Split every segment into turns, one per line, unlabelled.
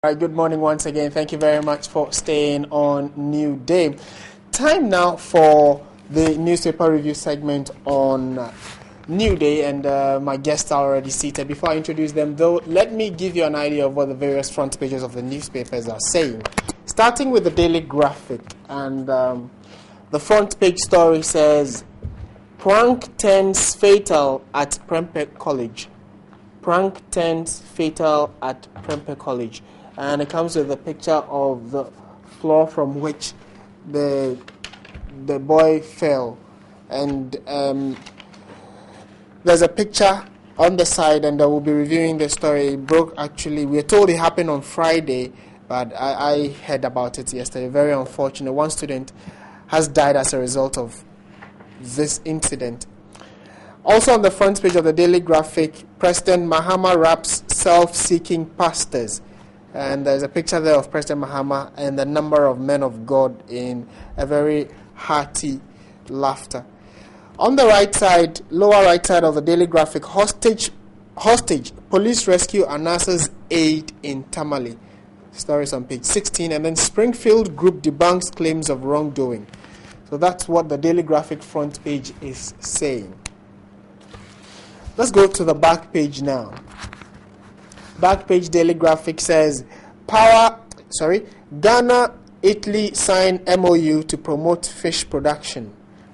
Right, good morning once again. Thank you very much for staying on New Day. Time now for the newspaper review segment on New Day, and my guests are already seated. Before I introduce them, though, let me give you an idea of what the various front pages of the newspapers are saying. Starting with the Daily Graphic, and the front page story says, "Prank turns fatal at Prempeh College." Prank turns fatal at Prempeh College. And it comes with a picture of the floor from which the boy fell. And there's a picture on the side, and I will be reviewing the story. We're told it happened on Friday, but I heard about it yesterday. Very unfortunate. One student has died as a result of this incident. Also on the front page of the Daily Graphic, President Mahama raps self-seeking pastors. And there's a picture there of President Mahama and the number of men of God in a very hearty laughter. On the right side, lower right side of the Daily Graphic, hostage, police rescue Anasa's aid in Tamale. Stories on page 16. And then Springfield Group debunks claims of wrongdoing. So that's what the Daily Graphic front page is saying. Let's go to the back page now. Back page Daily Graphic says, Ghana, Italy sign MOU to promote fish production.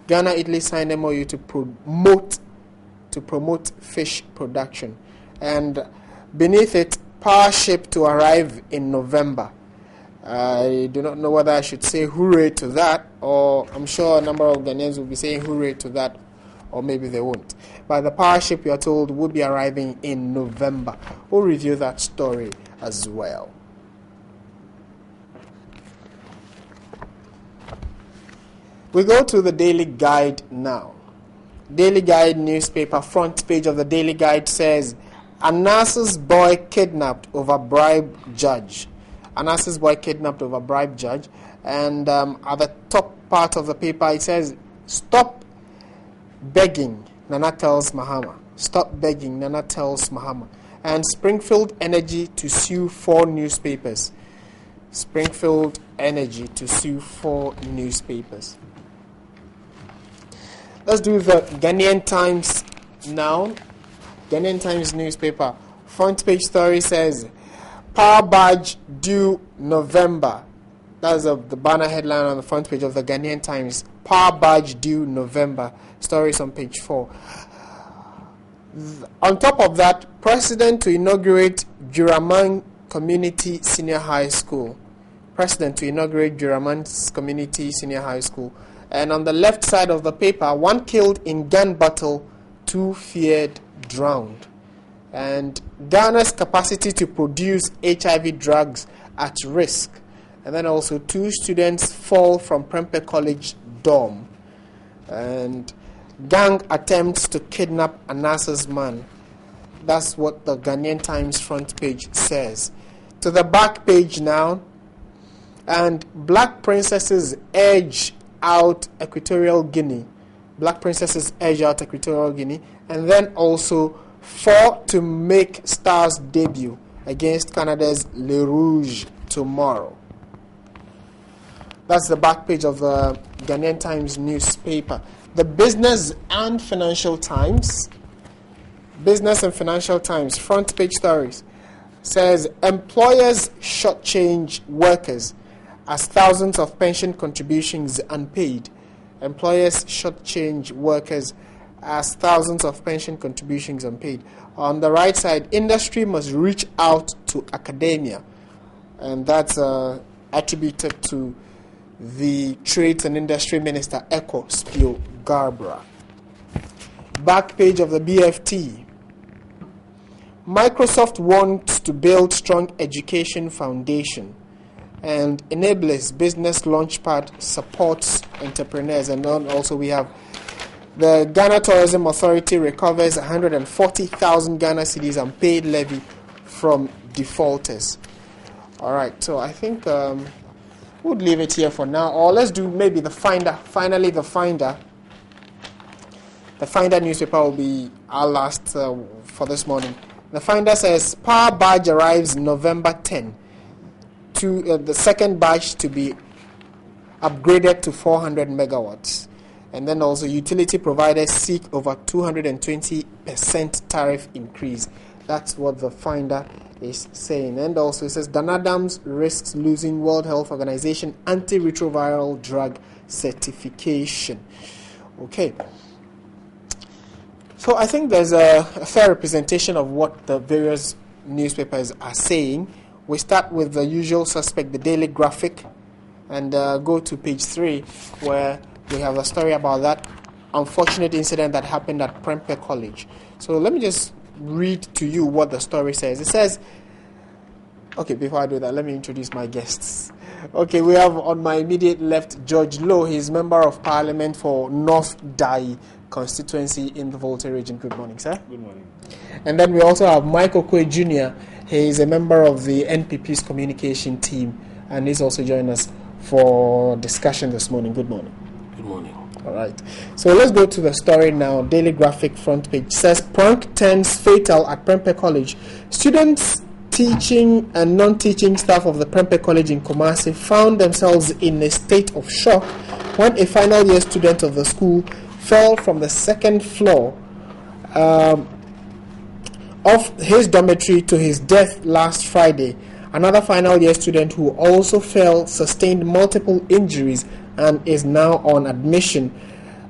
Ghana, Italy sign MOU to promote fish production. And beneath it, power ship to arrive in November. I do not know whether I should say hooray to that, or I'm sure a number of Ghanaians will be saying hooray to that, or maybe they won't. But the power ship, we are told, will be arriving in November. We'll review that story as well. We go to the Daily Guide now. Daily Guide newspaper, front page of the Daily Guide says, Anasa's boy kidnapped over bribe judge. Anasa's boy kidnapped over bribe judge. And at the top part of the paper, it says, stop begging, Nana tells Mahama. Stop begging, Nana tells Mahama. And Springfield Energy to sue 4 newspapers. Springfield Energy to sue 4 newspapers. Let's do the Ghanaian Times now. Ghanaian Times newspaper. Front page story says, Power badge due November. That's the banner headline on the front page of the Ghanaian Times. Power badge due November. Stories on page 4. On top of that, President to inaugurate Juraman Community Senior High School. President to inaugurate Juraman Community Senior High School. And on the left side of the paper, 1 killed in gun battle, 2 feared drowned. And Ghana's capacity to produce HIV drugs at risk. And then also 2 students fall from Prempeh College dorm. And gang attempts to kidnap Anasa's man. That's what the Ghanaian Times front page says. To the back page now. And black princesses edge out Equatorial Guinea. Black princesses edge out Equatorial Guinea. And then also 4 to make Stars debut against Canada's Le Rouge tomorrow. That's the back page of the Ghanaian Times newspaper. The Business and Financial Times. Business and Financial Times front page stories says employers shortchange workers as thousands of pension contributions unpaid. Employers shortchange workers as thousands of pension contributions unpaid. On the right side, industry must reach out to academia, and that's attributed to the Trades and Industry Minister, Echo Spio Garbra. Back page of the BFT. Microsoft wants to build strong education foundation, and enables business launchpad supports entrepreneurs. And then also we have the Ghana Tourism Authority recovers 140,000 Ghana cedis unpaid levy from defaulters. All right, so I think we'll leave it here for now, or let's do maybe the Finder. Finally, the Finder. The Finder newspaper will be our last for this morning. The Finder says, Power badge arrives November 10. the second batch to be upgraded to 400 megawatts. And then also utility providers seek over 220% tariff increase. That's what the finder is saying. And also it says Dan Adams risks losing World Health Organization antiretroviral drug certification. Okay. So I think there's a fair representation of what the various newspapers are saying. We start with the usual suspect, the Daily Graphic, and go to page 3, where we have a story about that unfortunate incident that happened at Prempeh College. So let me just read to you what the story says. It says, okay, before I do that, let me introduce my guests. Okay, we have on my immediate left George Lowe. He's Member of Parliament for North Dai constituency in the Volta region. Good morning, sir.
Good morning.
And then we also have Michael Kwe Jr. He is a member of the NPP's communication team, and he's also joining us for discussion this morning. Good morning.
Good morning.
All right. So let's go to the story now. Daily Graphic front page says, prank turns fatal at Prempeh College. Students, teaching and non-teaching staff of the Prempeh College in Kumasi found themselves in a state of shock when a final year student of the school fell from the second floor of his dormitory to his death last Friday. Another final year student who also fell sustained multiple injuries and is now on admission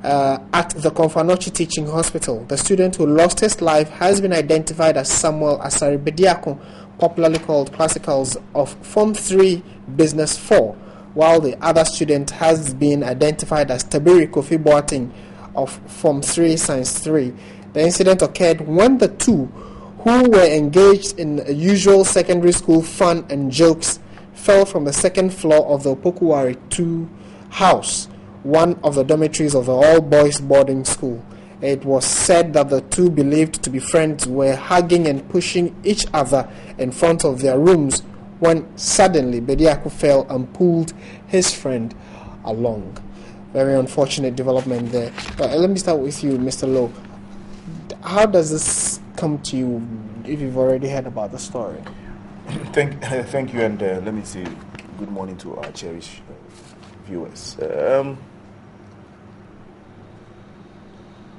at the Konfanochi Teaching Hospital. The student who lost his life has been identified as Samuel Asari Bediako, popularly called Classicals, of Form 3 Business 4, while the other student has been identified as Tabiri Kofi Boateng of Form 3 Science 3. The incident occurred when the two, who were engaged in usual secondary school fun and jokes, fell from the second floor of the Opokuwari 2 house, one of the dormitories of the all-boys boarding school. It was said that the two, believed to be friends, were hugging and pushing each other in front of their rooms when suddenly Bediako fell and pulled his friend along. Very unfortunate development there. But let me start with you, Mr. Lowe. How does this come to you, if you've already heard about the story?
Thank you, and let me say good morning to our cherished viewers.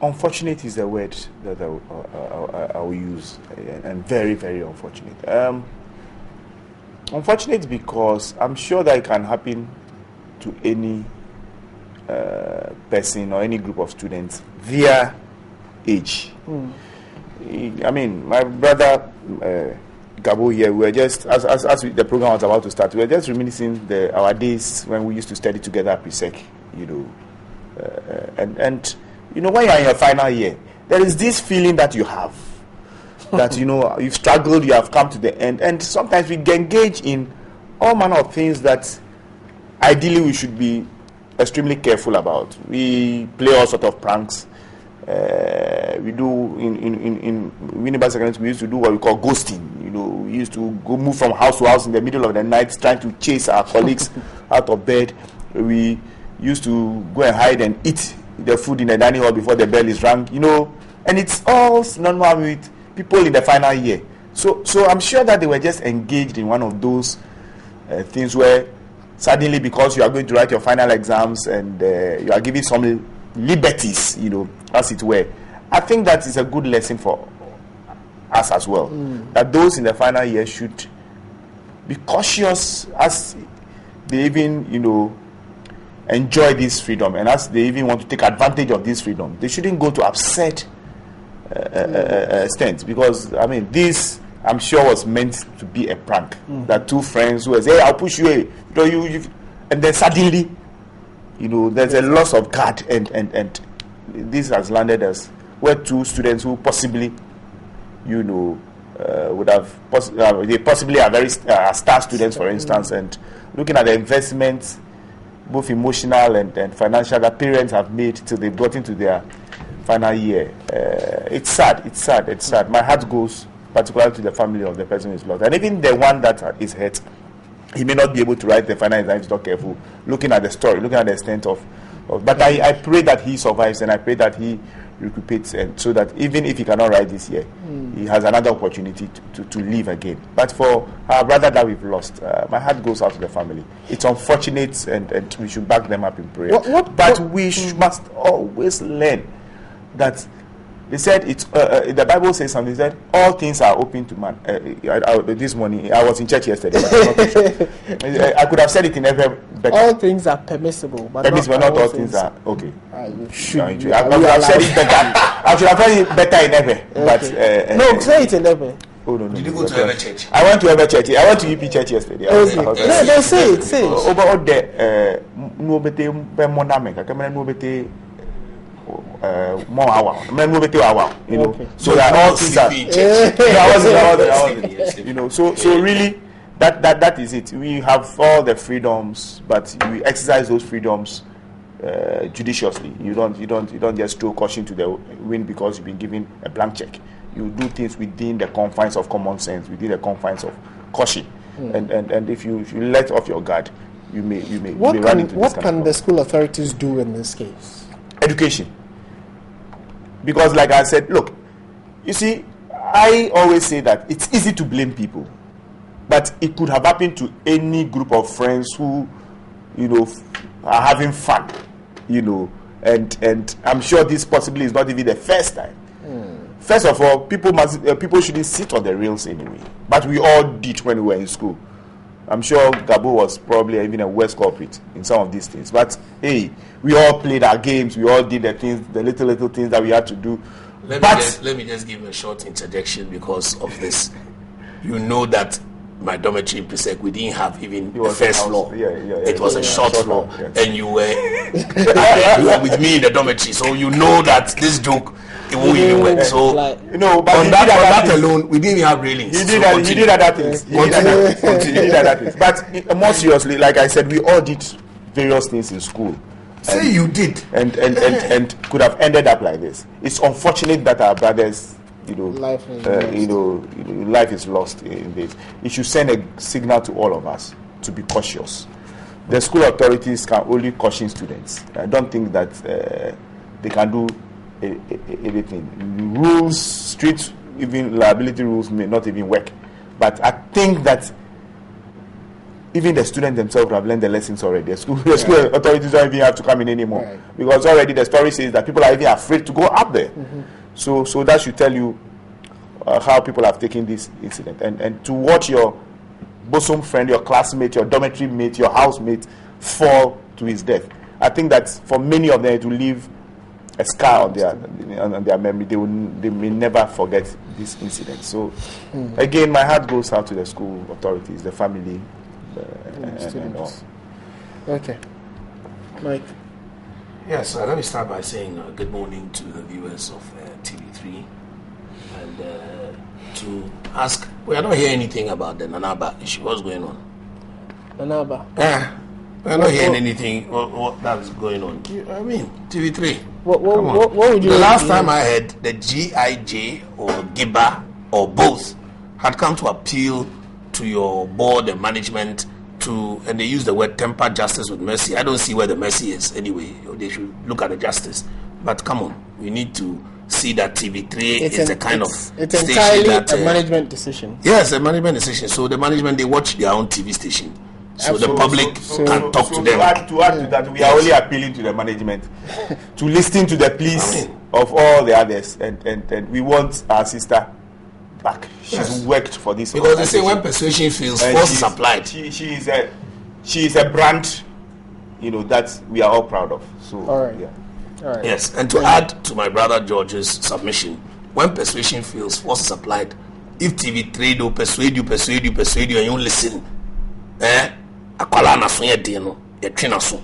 Unfortunate is the word that I will use, and very, very unfortunate. Unfortunate because I'm sure that it can happen to any person or any group of students via age. I mean, my brother Gabo here, we were just, as the program was about to start, we were just reminiscing our days when we used to study together at PSEC, and you know, when you are in your final year, there is this feeling that you have, that, you've struggled, you have come to the end, and sometimes we engage in all manner of things that ideally we should be extremely careful about. We play all sort of pranks. We do in Winnipeg Secondary, we used to do what we call ghosting. We used to go move from house to house in the middle of the night, trying to chase our colleagues out of bed. We used to go and hide and eat the food in the dining hall before the bell is rang. And it's all normal with people in the final year. So I'm sure that they were just engaged in one of those things where suddenly, because you are going to write your final exams and you are giving some liberties, as it were. I think that is a good lesson for us as well. That those in the final year should be cautious as they even, enjoy this freedom, and as they even want to take advantage of this freedom. They shouldn't go to absurd extent, because this, I'm sure, was meant to be a prank. That two friends who say, "Hey, I'll push you," and then suddenly, there's a loss of guard, and this has landed us where two students who possibly, would have they possibly are very star students, for instance, and looking at the investments, both emotional and financial, that parents have made till they've gotten to their final year. It's sad. My heart goes particularly to the family of the person who is lost, and even the one that is hurt. He may not be able to write the final exam if he's not careful. Looking at the story, looking at the extent of But I pray that he survives, and I pray that he recuperates, and so that even if he cannot ride this year, he has another opportunity to live again. But for our brother that we've lost, my heart goes out to the family. It's unfortunate, and we should back them up in prayer. We must always learn that. They said it's the Bible says something. They said all things are open to man. This morning I was in church yesterday, but I'm not too sure. I could have said it in every better.
All things are permissible, but
not all things are okay.
I
should have said it better. I should have said it better in every. Okay. But
no, say it in every.
Oh no! Did you go to every church?
I went to every church. I went to UP church yesterday.
Okay. No, say it.
Over all the no better moname. Kamera no better. More hour, you know. Okay. So that all things are. You know. So really, that is it. We have all the freedoms, but we exercise those freedoms judiciously. You don't just throw caution to the wind because you've been given a blank check. You do things within the confines of common sense, within the confines of caution. And if you let off your guard, you may run into this.
What can the school authorities do in this case?
Education. Because like I said, look, you see, I always say that it's easy to blame people, but it could have happened to any group of friends who, you know, are having fun, you know, and I'm sure this possibly is not even the first time. First of all, people shouldn't sit on the rails anyway, but we all did when we were in school. I'm sure Gabo was probably even a worse culprit in some of these things. But hey, we all played our games. We all did the things, the little things that we had to do.
Let me just give a short interjection because of this. You know that my dormitory in Pisek, we didn't have even the first floor. It was a short floor, and you were with me in the dormitory, so you know that this joke. It won't even work. So,
you know, but
on that alone, we didn't have railings.
You did other things. But more seriously, like I said, we all did various things in school.
Say you did,
and could have ended up like this. It's unfortunate that our brothers, you know, life is lost in this. It should send a signal to all of us to be cautious. The school authorities can only caution students. I don't think that they can do anything. Rules, strict, even liability rules may not even work. But I think that even the students themselves have learned the lessons already. The school authorities don't even have to come in anymore, because already the story says that people are even afraid to go up there. So that should tell you how people have taken this incident, and to watch your bosom friend, your classmate, your dormitory mate, your housemate fall to his death. I think that for many of them it will leave a scar on their memory. They may never forget this incident. So again, my heart goes out to the school authorities, the family, and all.
Okay, Mike.
Yes, let me start by saying good morning to the viewers of TV3, and to ask, we are not hearing anything about the Nanaba issue. What's going on?
Nanaba.
We are not hearing anything what that's going on. I mean, TV3.
What would you?
The last time I heard, the GIJ or GIBA or both had come to appeal to your board and management and they use the word temper justice with mercy. I don't see where the mercy is anyway. They should look at the justice. But come on, we need to see that TV3 is a kind of
it's entirely a management decision.
Yes, a management decision. So the management, they watch their own TV station. So the public can talk to them.
To add to that, we are only appealing to the management to listen to the pleas of all the others, and we want our sister back. She's worked for this.
Because they say when persuasion fails, force is applied.
She is a brand, you know, that we are all proud of. So
all right.
Yes, and to add to my brother George's submission, when persuasion fails, force is applied. If TV3 do persuade you, and you don't listen, they should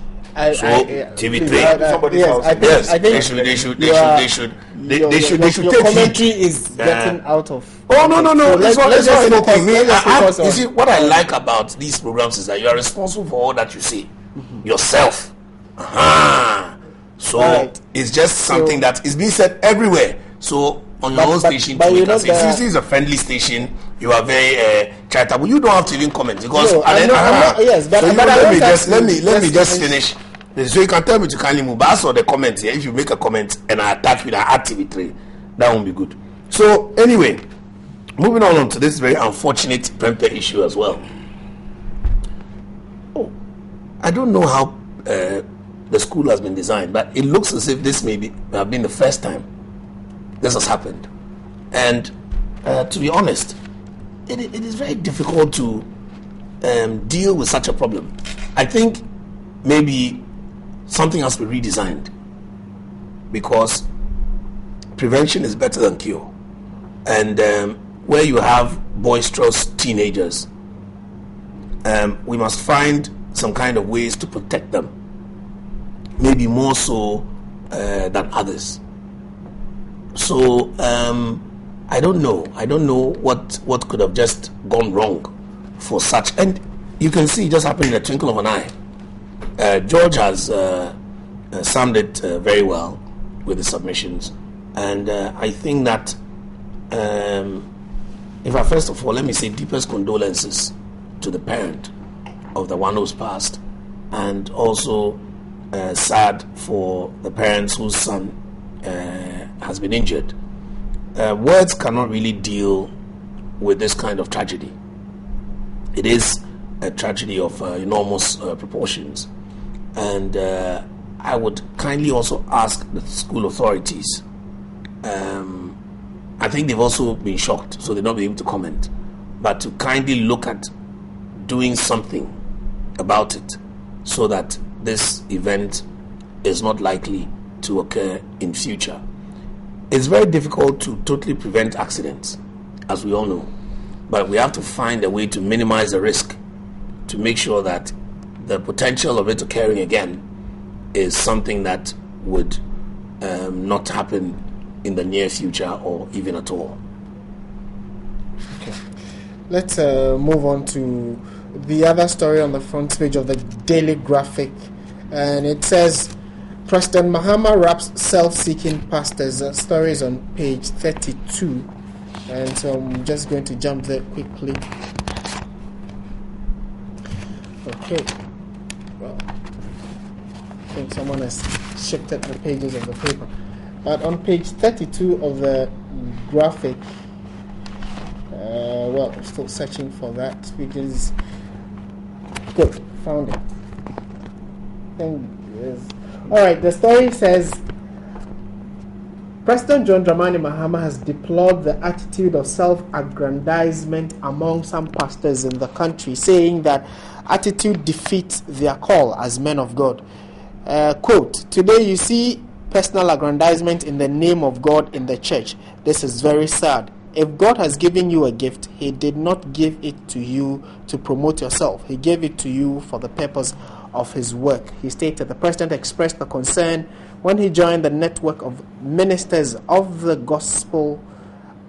your
take
commentary is getting out of.
Oh no!
So let's
focus. You see, what I like about these programs is that you are responsible for all that you say yourself. So it's just something that is being said everywhere. So on your own station, if this is a friendly station, you are very charitable. You don't have to even comment because let me just finish So you can tell me to kindly move. But as for the comments here, if you make a comment and I attach with an activity, that won't be good. So anyway, moving on to this very unfortunate Prempeh issue as well. Oh, I don't know how the school has been designed, but it looks as if this may have been the first time this has happened. And to be honest, it is very difficult to deal with such a problem. I think maybe something has to be redesigned, because prevention is better than cure. And where you have boisterous teenagers, we must find some kind of ways to protect them, maybe more so than others. So I don't know what could have just gone wrong for such. And you can see it just happened in a twinkle of an eye. George has summed it very well with the submissions, and I think that first of all, let me say deepest condolences to the parent of the one who's passed, and also sad for the parents whose son has been injured. Words cannot really deal with this kind of tragedy. It is a tragedy of enormous proportions, and I would kindly also ask the school authorities. I think they've also been shocked, so they'll not be able to comment, but to kindly look at doing something about it so that this event is not likely to occur in future. It's very difficult to totally prevent accidents, as we all know, but we have to find a way to minimize the risk, to make sure that the potential of it occurring again is something that would not happen in the near future or even at all.
Okay. Let's move on to the other story on the front page of the Daily Graphic, and it says President Mahama wraps self-seeking pastors. The story is on page 32, and so I'm just going to jump there quickly. Okay. Well, I think someone has shifted the pages of the paper. But on page 32 of the graphic, I'm still searching for that because good, found it. All right, the story says President John Dramani Mahama has deplored the attitude of self-aggrandizement among some pastors in the country, saying that attitude defeats their call as men of God. Quote, "Today you see personal aggrandizement in the name of God in the church. This is very sad. If God has given you a gift, He did not give it to you to promote yourself. He gave it to you for the purpose of His work," he stated. The president expressed the concern when he joined the network of ministers of the gospel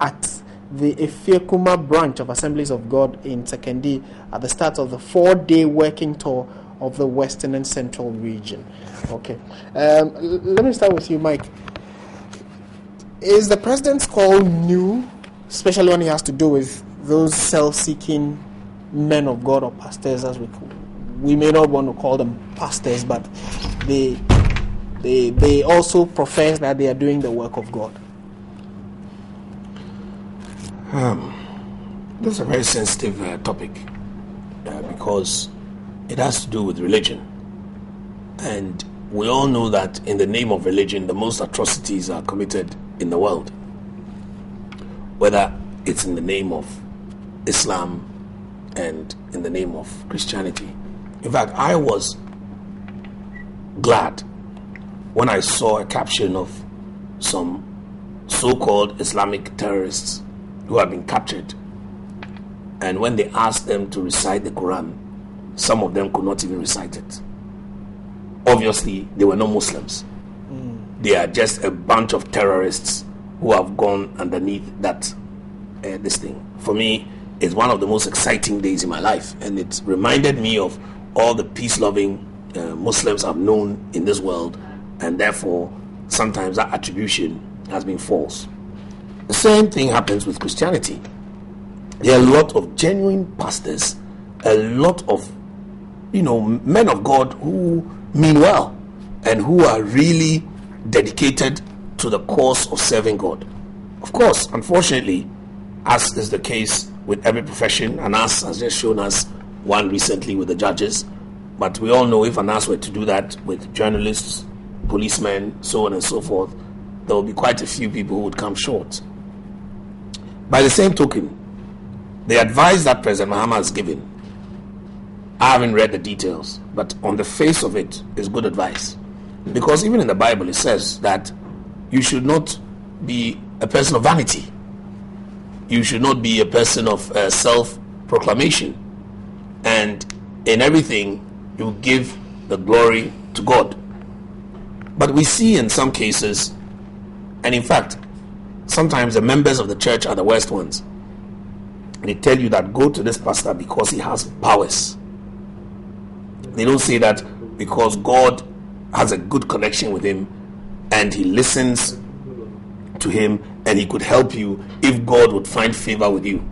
at the Effiekuma branch of Assemblies of God in Sekendi at the start of the 4-day working tour of the Western and Central region. Okay. Let me start with you, Mike. Is the president's call new, especially when it has to do with those self-seeking men of God or pastors, as we may not want to call them pastors, but they also profess that they are doing the work of God?
This is a very sensitive topic because it has to do with religion, and we all know that in the name of religion, the most atrocities are committed in the world, whether it's in the name of Islam and in the name of Christianity. In fact, I was glad when I saw a caption of some so-called Islamic terrorists who have been captured, and when they asked them to recite the Quran, some of them could not even recite it. Obviously, they were not Muslims. They are just a bunch of terrorists who have gone underneath that this thing. For me, it's one of the most exciting days in my life, and it reminded me of all the peace-loving Muslims I've known in this world, and therefore sometimes that attribution has been false. The same thing happens with Christianity. There are a lot of genuine pastors, a lot of men of God who mean well, and who are really dedicated to the cause of serving God. Of course, unfortunately, as is the case with every profession, Anas has just shown us one recently with the judges, but we all know if Anas were to do that with journalists, policemen, so on and so forth, there will be quite a few people who would come short. By the same token, the advice that President Mahama has given, I haven't read the details, but on the face of it is good advice. Because even in the Bible it says that you should not be a person of vanity. You should not be a person of self-proclamation. And in everything, you give the glory to God. But we see in some cases, and in fact, sometimes the members of the church are the worst ones. They tell you that go to this pastor because he has powers. They don't say that because God has a good connection with him and he listens to him and he could help you if God would find favor with you.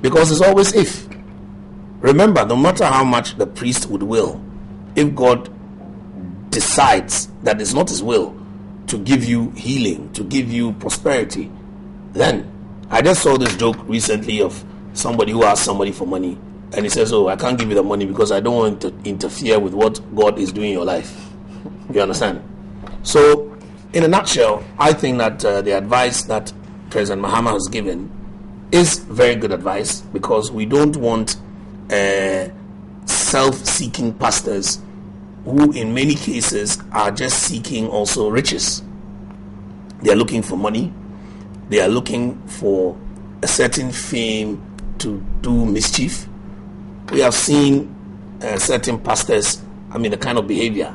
Because it's always if. Remember, no matter how much the priest would will, if God decides that it's not his will to give you healing, to give you prosperity, then I just saw this joke recently of somebody who asked somebody for money and he says, oh, I can't give you the money because I don't want to interfere with what God is doing in your life. You understand? So in a nutshell, I think that the advice that President Mahama has given is very good advice, because we don't want self-seeking pastors who in many cases are just seeking also riches. They are looking for money. They are looking for a certain fame to do mischief. We have seen certain pastors, the kind of behavior.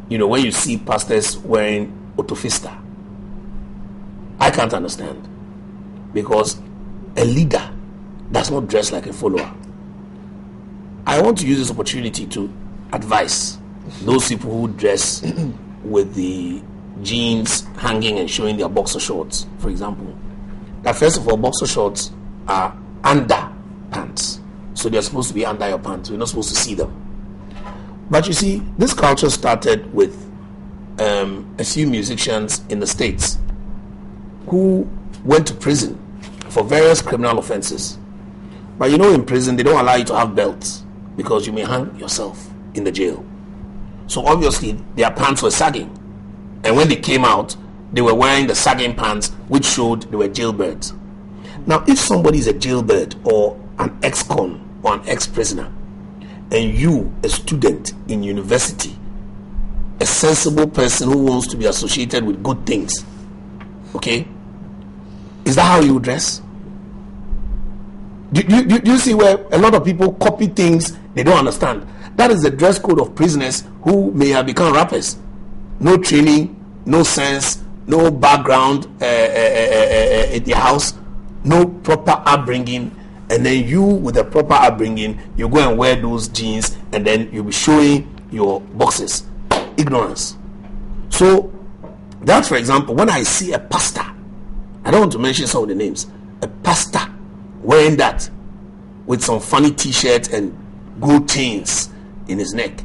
When you see pastors wearing otofista, I can't understand, because a leader does not dress like a follower. I want to use this opportunity to advise those people who dress with the jeans hanging and showing their boxer shorts, for example, that first of all, boxer shorts are under pants, so they're supposed to be under your pants. We're not supposed to see them. But you see, this culture started with a few musicians in the States who went to prison for various criminal offenses. But in prison, they don't allow you to have belts because you may hang yourself in the jail. So obviously, their pants were sagging. And when they came out, they were wearing the sagging pants, which showed they were jailbirds. Now, if somebody is a jailbird or an ex-con or an ex-prisoner, and you, a student in university, a sensible person who wants to be associated with good things, okay, is that how you dress? Do you see where a lot of people copy things they don't understand? That is the dress code of prisoners who may have become rappers. No training, no sense, no background at the house, no proper upbringing. And then you, with a proper upbringing, you go and wear those jeans, and then you'll be showing your boxes. Ignorance. So, that, for example, when I see a pastor, I don't want to mention some of the names, a pastor wearing that with some funny t-shirt and gold chains in his neck,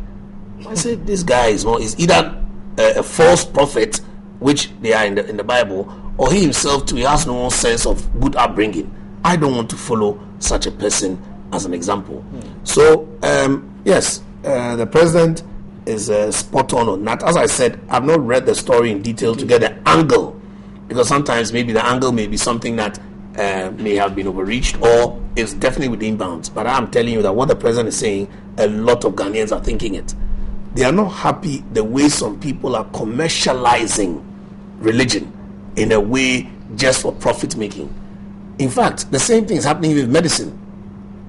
I say this guy is either a false prophet, which they are in the Bible, or he himself too, he has no sense of good upbringing. I don't want to follow such a person as an example. So, yes, the president is spot on that. As I said, I've not read the story in detail to get the angle, because sometimes maybe the angle may be something that may have been overreached or is definitely within bounds. But I'm telling you that what the president is saying, a lot of Ghanaians are thinking it. They are not happy the way some people are commercializing religion in a way just for profit making. In fact, the same thing is happening with medicine,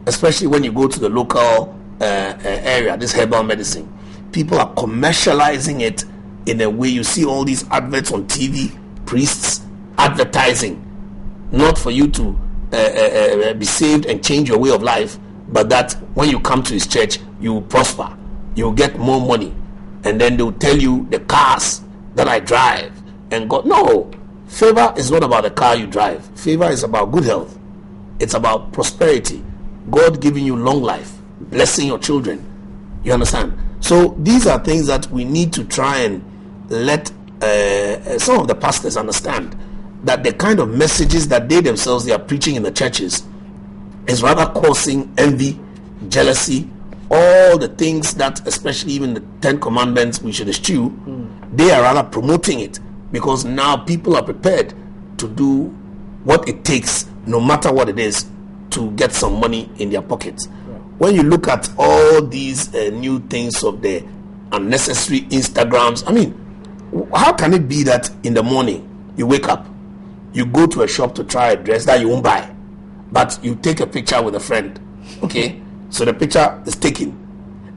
especially when you go to the local area, this herbal medicine. People are commercializing it in a way. You see all these adverts on TV, priests advertising, not for you to be saved and change your way of life, but that when you come to his church, you will prosper, you will get more money, and then they will tell you the cars that I drive. And God, no. Favor is not about the car you drive. Favor is about good health. It's about prosperity. God giving you long life, blessing your children. You understand? So these are things that we need to try and let some of the pastors understand, that the kind of messages that they themselves they are preaching in the churches is rather causing envy, jealousy, all the things that, especially even the 10 commandments we should eschew, they are rather promoting it, because now people are prepared to do what it takes, no matter what it is, to get some money in their pockets. When you look at all these new things of the unnecessary Instagrams, I mean, how can it be that in the morning you wake up, you go to a shop to try a dress that you won't buy, but you take a picture with a friend, okay? So the picture is taken,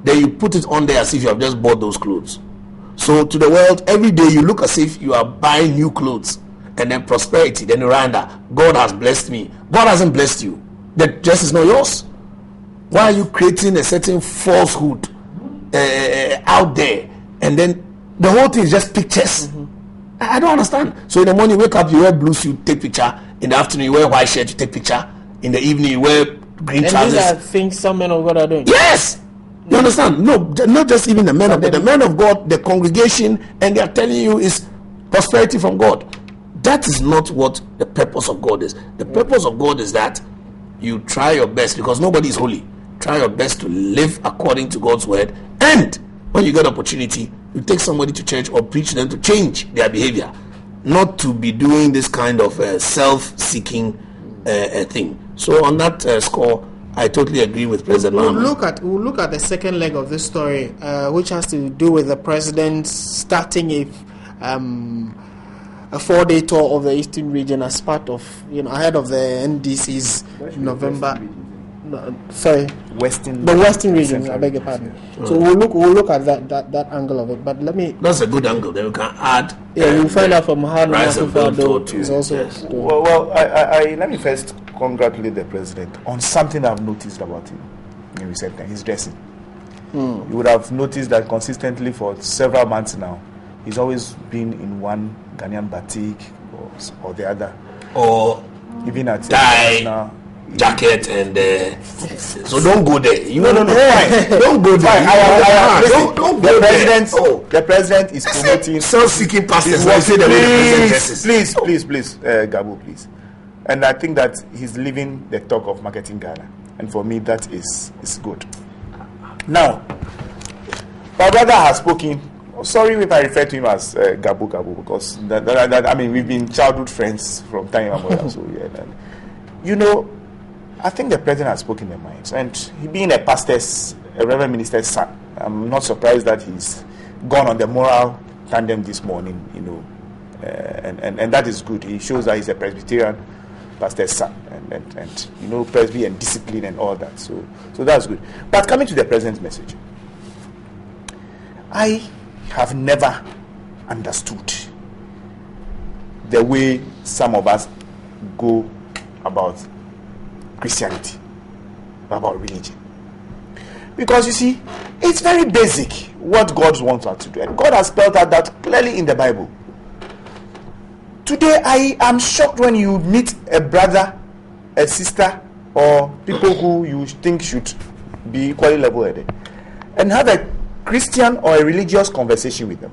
then you put it on there as if you have just bought those clothes. So to the world, every day you look as if you are buying new clothes, and then prosperity, then Miranda, God has blessed me. God hasn't blessed you. The dress is not yours. Why are you creating a certain falsehood out there, and then the whole thing is just pictures? I don't understand. So in the morning you wake up, you wear blue suit, take picture. In the afternoon you wear white shirt, you take picture. In the evening you wear green trousers.
And these are things some men of God are doing.
Yes, you understand? No, not just even the men of God. The men of God, the congregation, and they are telling you is prosperity from God. That is not what the purpose of God is. The purpose of God is that you try your best, because nobody is holy. Try your best to live according to God's word, and when you get opportunity, you take somebody to church or preach them to change their behavior, not to be doing this kind of self-seeking thing. So on that score, I totally agree with President
We'll
Mahama.
look at the second leg of this story, which has to do with the president starting a 4-day tour of the Eastern region as part of, ahead of the NDC's November.
Western.
The Western region. I beg your pardon. So we'll look at that angle of it. But let me.
That's a good angle. Then we can add.
Yeah, we'll find out from how
Rise and Build Tour
is also.
yes.
Well, I let me first congratulate the president on something I've noticed about him in recent time. His dressing. You would have noticed that consistently for several months now, he's always been in one Ghanaian batik or the other.
Or
Even at
tie,
now.
jacket, and so don't go there.
No, fine.
Don't go there.
Listen,
Don't
the
go
president.
there.
The president is promoting
self-seeking pastors.
Please,
Say the way the president dresses.
please, Gabo, please. And I think that he's living the talk of marketing Ghana, and for me that is good. Now, my brother has spoken. Sorry if I refer to him as Gabo, because that I mean we've been childhood friends from time immemorial. So yeah, I think the president has spoken their minds, and he being a reverend minister's son, I'm not surprised that he's gone on the moral tandem this morning. And that is good. He shows that he's a Presbyterian pastor's son, and Presby and discipline and all that. So that's good. But coming to the president's message, I have never understood the way some of us go about Christianity, about religion. Because you see, it's very basic what God wants us to do, and God has spelled out that clearly in the Bible. Today, I am shocked when you meet a brother, a sister, or people who you think should be equally level-headed, and have a Christian or a religious conversation with them.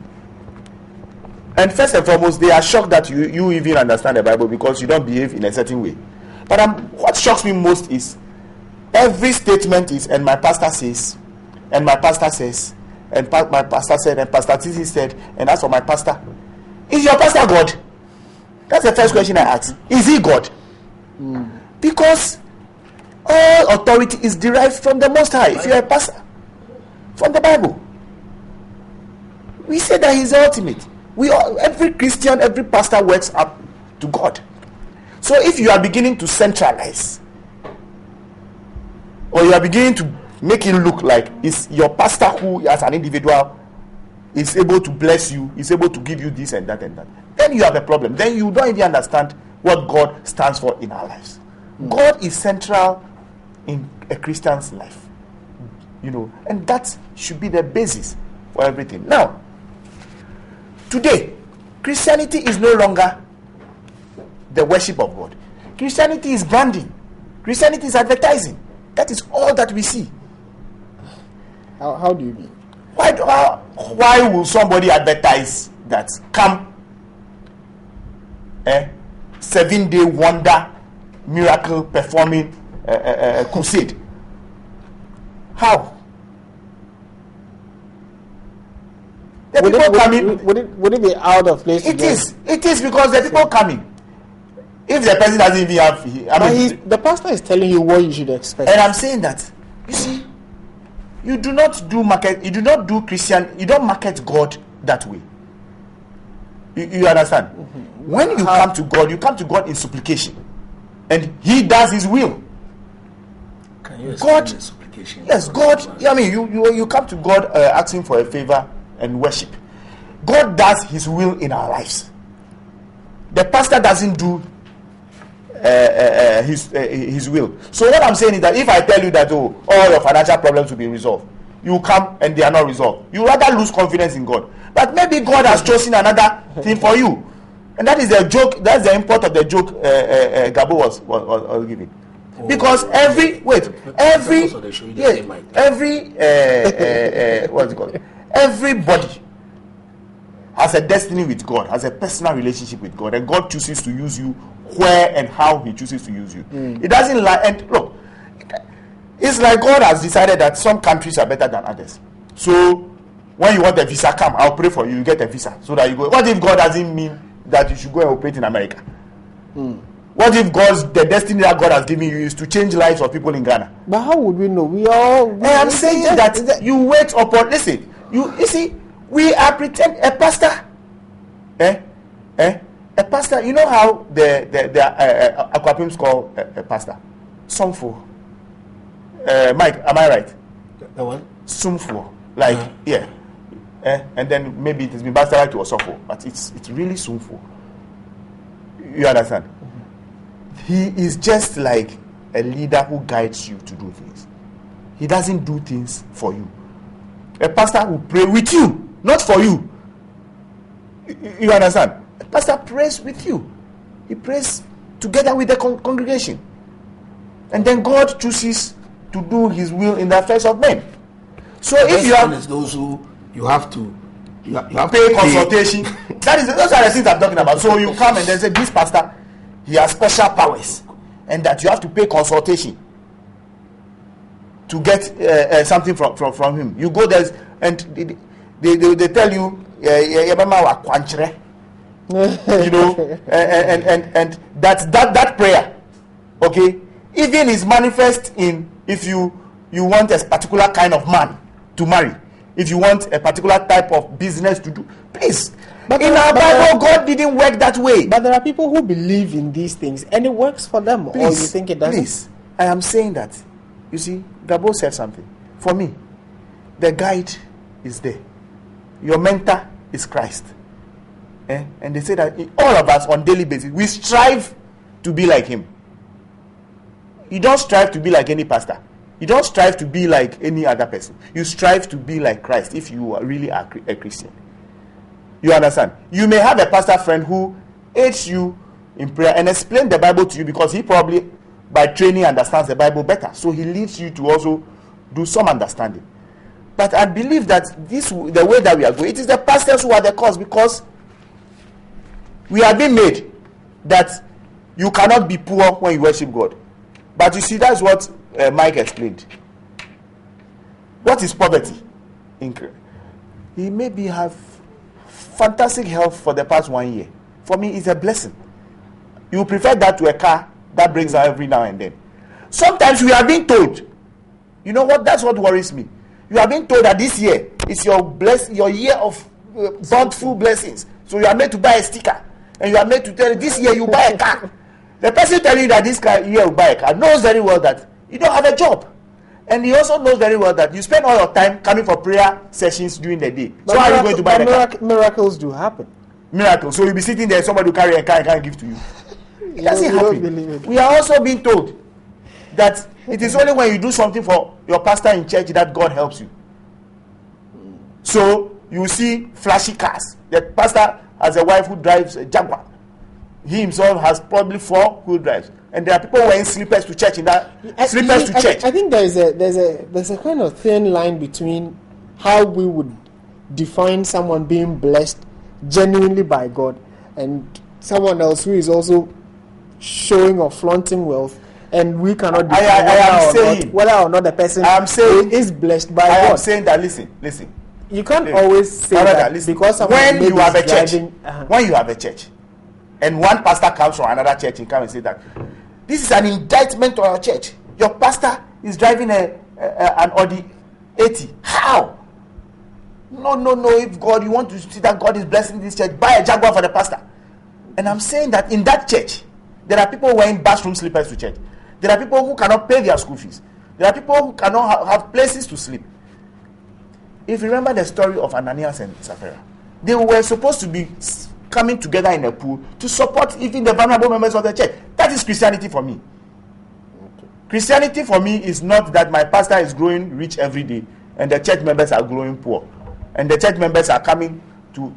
And first and foremost, they are shocked that you even understand the Bible because you don't behave in a certain way. But what shocks me most is every statement is, and my pastor says, and my pastor says, and my pastor said, and Pastor Tisi said, and that's for my pastor. Is your pastor God? That's the first question I ask. Is he God? Because all authority is derived from the Most High. If you're a pastor, from the Bible, we say that he's the ultimate. Every Christian, every pastor works up to God. So if you are beginning to centralize, or you are beginning to make it look like it's your pastor who, as an individual, is able to bless you, is able to give you this and that, then you have a problem. Then you don't even understand what God stands for in our lives. God is central in a Christian's life, and that should be the basis for everything. Now, today, Christianity is no longer the worship of God. Christianity is branding. Christianity is advertising. That is all that we see.
How do you mean?
Why will somebody advertise that come 7-day wonder miracle performing crusade? How? The people coming.
Would it be out of place?
It is because the people coming. If the person doesn't even have,
the pastor is telling you what you should expect.
And I'm saying that, you see, you do not do market. You do not do Christian. You don't market God that way. You understand? Mm-hmm. When you come to God in supplication, and He does His will.
Can you explain the supplication?
Yes, God. I mean, you come to God asking for a favor and worship. God does His will in our lives. The pastor doesn't do his will. So what I'm saying is that if I tell you that all your financial problems will be resolved, you come and they are not resolved, you rather lose confidence in God. But maybe God has chosen another thing for you, and that is the joke. That's the import of the joke Gabo was giving. Because what's it called? Everybody has a destiny with God, has a personal relationship with God, and God chooses to use you where and how He chooses to use you. It doesn't lie. And look, it's like God has decided that some countries are better than others. So when you want a visa, come, I'll pray for you, you get a visa so that you go. What if God doesn't mean that you should go and operate in America? What if the destiny that God has given you is to change lives of people in Ghana?
But how would we know?
I'm saying that you wait upon. Listen, you see, we are pretend a pastor. A pastor, you know how the Aquapims call a pastor? Sumfo. Mike, am I right?
The what?
Sumfo. Like, yeah. And then maybe it has been bastardized to Osofo, but it's really Sumfo. You understand? He is just like a leader who guides you to do things. He doesn't do things for you. A pastor will pray with you, not for you. You understand? A pastor prays with you. He prays together with the congregation. And then God chooses to do His will in the affairs of men. So if you have
those who you have to
pay consultation, those are the things I'm talking about. So you come and they say, this pastor, he has special powers, and that you have to pay consultation to get something from him. You go there and they tell you, you know, and that prayer, okay, even is manifest in if you want a particular kind of man to marry, if you want a particular type of business to do, please. But in our Bible, God didn't work that way.
But there are people who believe in these things and it works for them. Please, or you think it doesn't?
Please, I am saying that. You see, Gabo said something. For me, the guide is there. Your mentor is Christ. And they say that all of us on daily basis, we strive to be like Him. You don't strive to be like any pastor. You don't strive to be like any other person. You strive to be like Christ if you are really a Christian. You understand? You may have a pastor friend who aids you in prayer and explain the Bible to you because he probably, by training, understands the Bible better. So he leads you to also do some understanding. But I believe that the way that we are going, it is the pastors who are the cause, because we have been made that you cannot be poor when you worship God. But you see, that's what Mike explained. What is poverty? He maybe have fantastic health for the past 1 year. For me, it's a blessing. You prefer that to a car that breaks down every now and then. Sometimes we are being told, you know what? That's what worries me. You are being told that this year is your year of bountiful blessings. So you are made to buy a sticker, and you are made to tell this year you buy a car. The person telling you that this year you buy a car knows very well that you don't have a job. And he also knows very well that you spend all your time coming for prayer sessions during the day.
But
so how are you going to buy the car?
Miracles do happen.
Miracles. So you'll be sitting there, somebody will carry a car and can't give to you. It doesn't happen. We are also being told that it is only when you do something for your pastor in church that God helps you. So you see flashy cars. The pastor has a wife who drives a Jaguar. He himself has probably 4 wheel drives. And there are people wearing slippers to church in that slippers to church.
I think there's a kind of thin line between how we would define someone being blessed genuinely by God and someone else who is also showing or flaunting wealth, and we cannot define whether or not the person is blessed by God.
I am saying that, listen.
You can't always say that because
when you have a church, when you have a church, and one pastor comes from another church and comes and say that this is an indictment on your church. Your pastor is driving an Audi 80. How? No. If God, you want to see that God is blessing this church, buy a Jaguar for the pastor. And I'm saying that in that church, there are people wearing bathroom slippers to church. There are people who cannot pay their school fees. There are people who cannot have places to sleep. If you remember the story of Ananias and Sapphira, they were supposed to be coming together in a pool to support even the vulnerable members of the church. That is Christianity for me. Christianity for me is not that my pastor is growing rich every day and the church members are growing poor, and the church members are coming to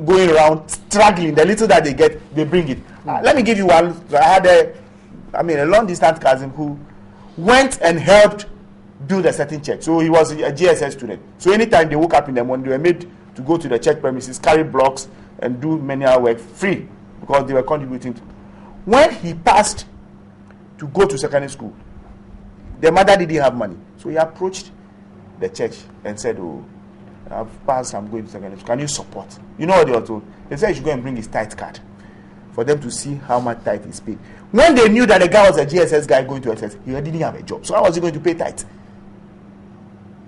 going around struggling. The little that they get, they bring it. Let me give you one. I had a long distance cousin who went and helped build a certain church. So he was a GSS student. So anytime they woke up in the morning, they were made to go to the church premises, carry blocks, and do manual work free because they were contributing. When he passed to go to secondary school, the mother didn't have money. So he approached the church and said, "Oh, I've passed, I'm going to secondary school. Can you support?" You know what they were told? They said he should go and bring his tithe card for them to see how much tithe is paid. When they knew that the guy was a GSS guy going to SS, he didn't have a job. So how was he going to pay tithe?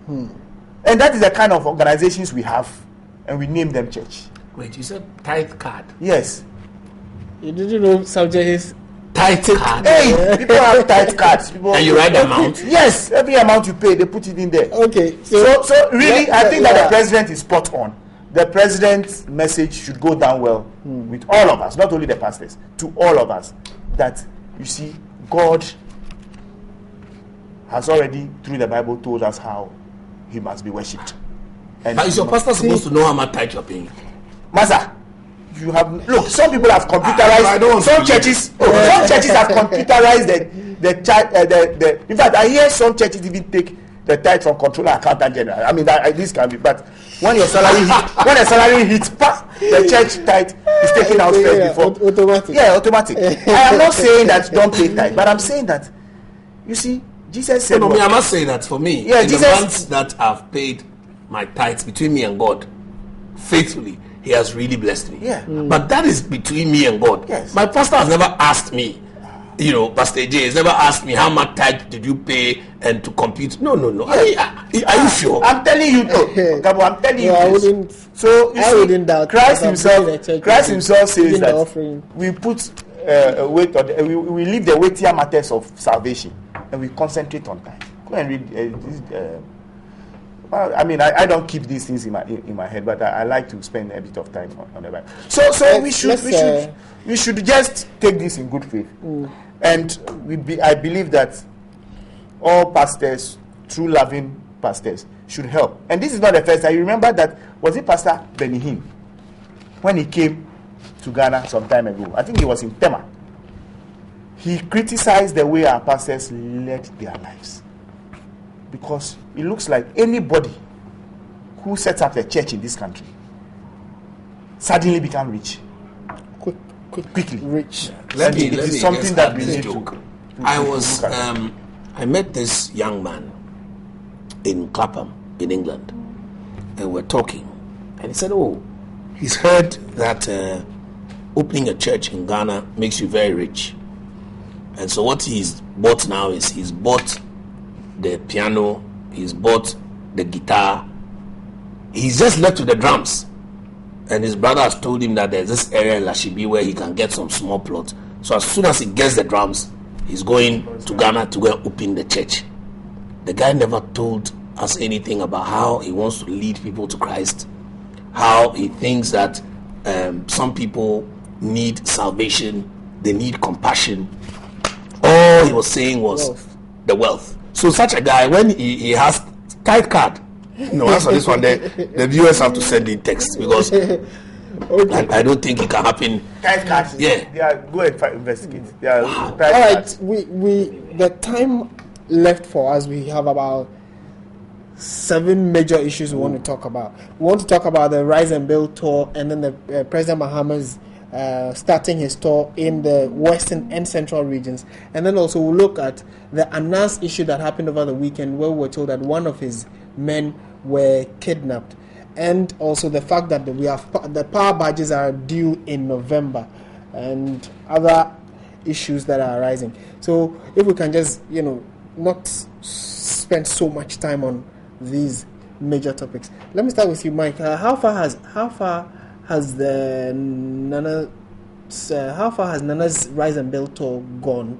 And that is the kind of organizations we have, and we name them church.
Wait, you said tithe card?
Yes.
You didn't know subject is
tithe card?
Hey, people have tithe cards.
And you write the amount?
Yes, every amount you pay, they put it in there.
Okay.
So really, I think that the president is spot on. The president's message should go down well with all of us, not only the pastors, to all of us. That, you see, God has already, through the Bible, told us how he must be worshipped.
And is your pastor supposed to know how much tithe you're paying?
Master, you have look. Some people have computerized. Some churches have computerized the. In fact, I hear some churches even take the tithe from controller, accountant general. I mean, this can be. But when your salary hits, the church tithe is taken out first before.
Automatic.
Yeah, automatic. I am not saying that don't pay tithe, but I'm saying that, you see, Jesus said.
No, I must say that for me,
yeah,
in the months that I've paid my tithes between me and God faithfully, he has really blessed me.
Yeah.
But that is between me and God.
Yes.
My pastor has never asked me, Pastor J has never asked me how much tithe did you pay and to compute. No.
Yeah.
Are you sure?
I'm telling you, Gabo, I'm telling you.
I wouldn't.
So
I wouldn't doubt.
Christ himself says that
offering.
we put weight on we leave the weightier matters of salvation and we concentrate on time. Go and read this. I mean, I don't keep these things in my head, but I like to spend a bit of time on the Bible. So we should just take this in good faith, and I believe that all pastors, true loving pastors, should help. And this is not the first time. You remember that, was it Pastor Benny Hinn when he came to Ghana some time ago? I think he was in Tema. He criticized the way our pastors led their lives. Because it looks like anybody who sets up a church in this country suddenly become rich. Quickly.
Rich.
Let me
something that we need
to I met this young man in Clapham, in England, and we're talking. And he said, he's heard that opening a church in Ghana makes you very rich. And so what he's bought now is he's bought the piano, he's bought the guitar, he's just left with the drums, and his brother has told him that there's this area in Lashibi where he can get some small plot. So as soon as he gets the drums, he's going to Ghana to go and open the church. The guy never told us anything about how he wants to lead people to Christ, how he thinks that some people need salvation, they need compassion. All he was saying was the wealth. So such a guy, when he has tithe card, as for this one, the viewers have to send in text because I don't think it can happen.
Tithe cards,
yeah.
Go and investigate.
All right, we the time left for us, we have about 7 major issues we want to talk about. We want to talk about the Rise and Build tour, and then the President Mahama's starting his tour in the western and central regions. And then also we'll look at the Anas issue that happened over the weekend, where we were told that one of his men were kidnapped. And also the fact that the power badges are due in November, and other issues that are arising. So if we can just, not spend so much time on these major topics. Let me start with you, Mike. How far has Nana's Rise and Build tour gone?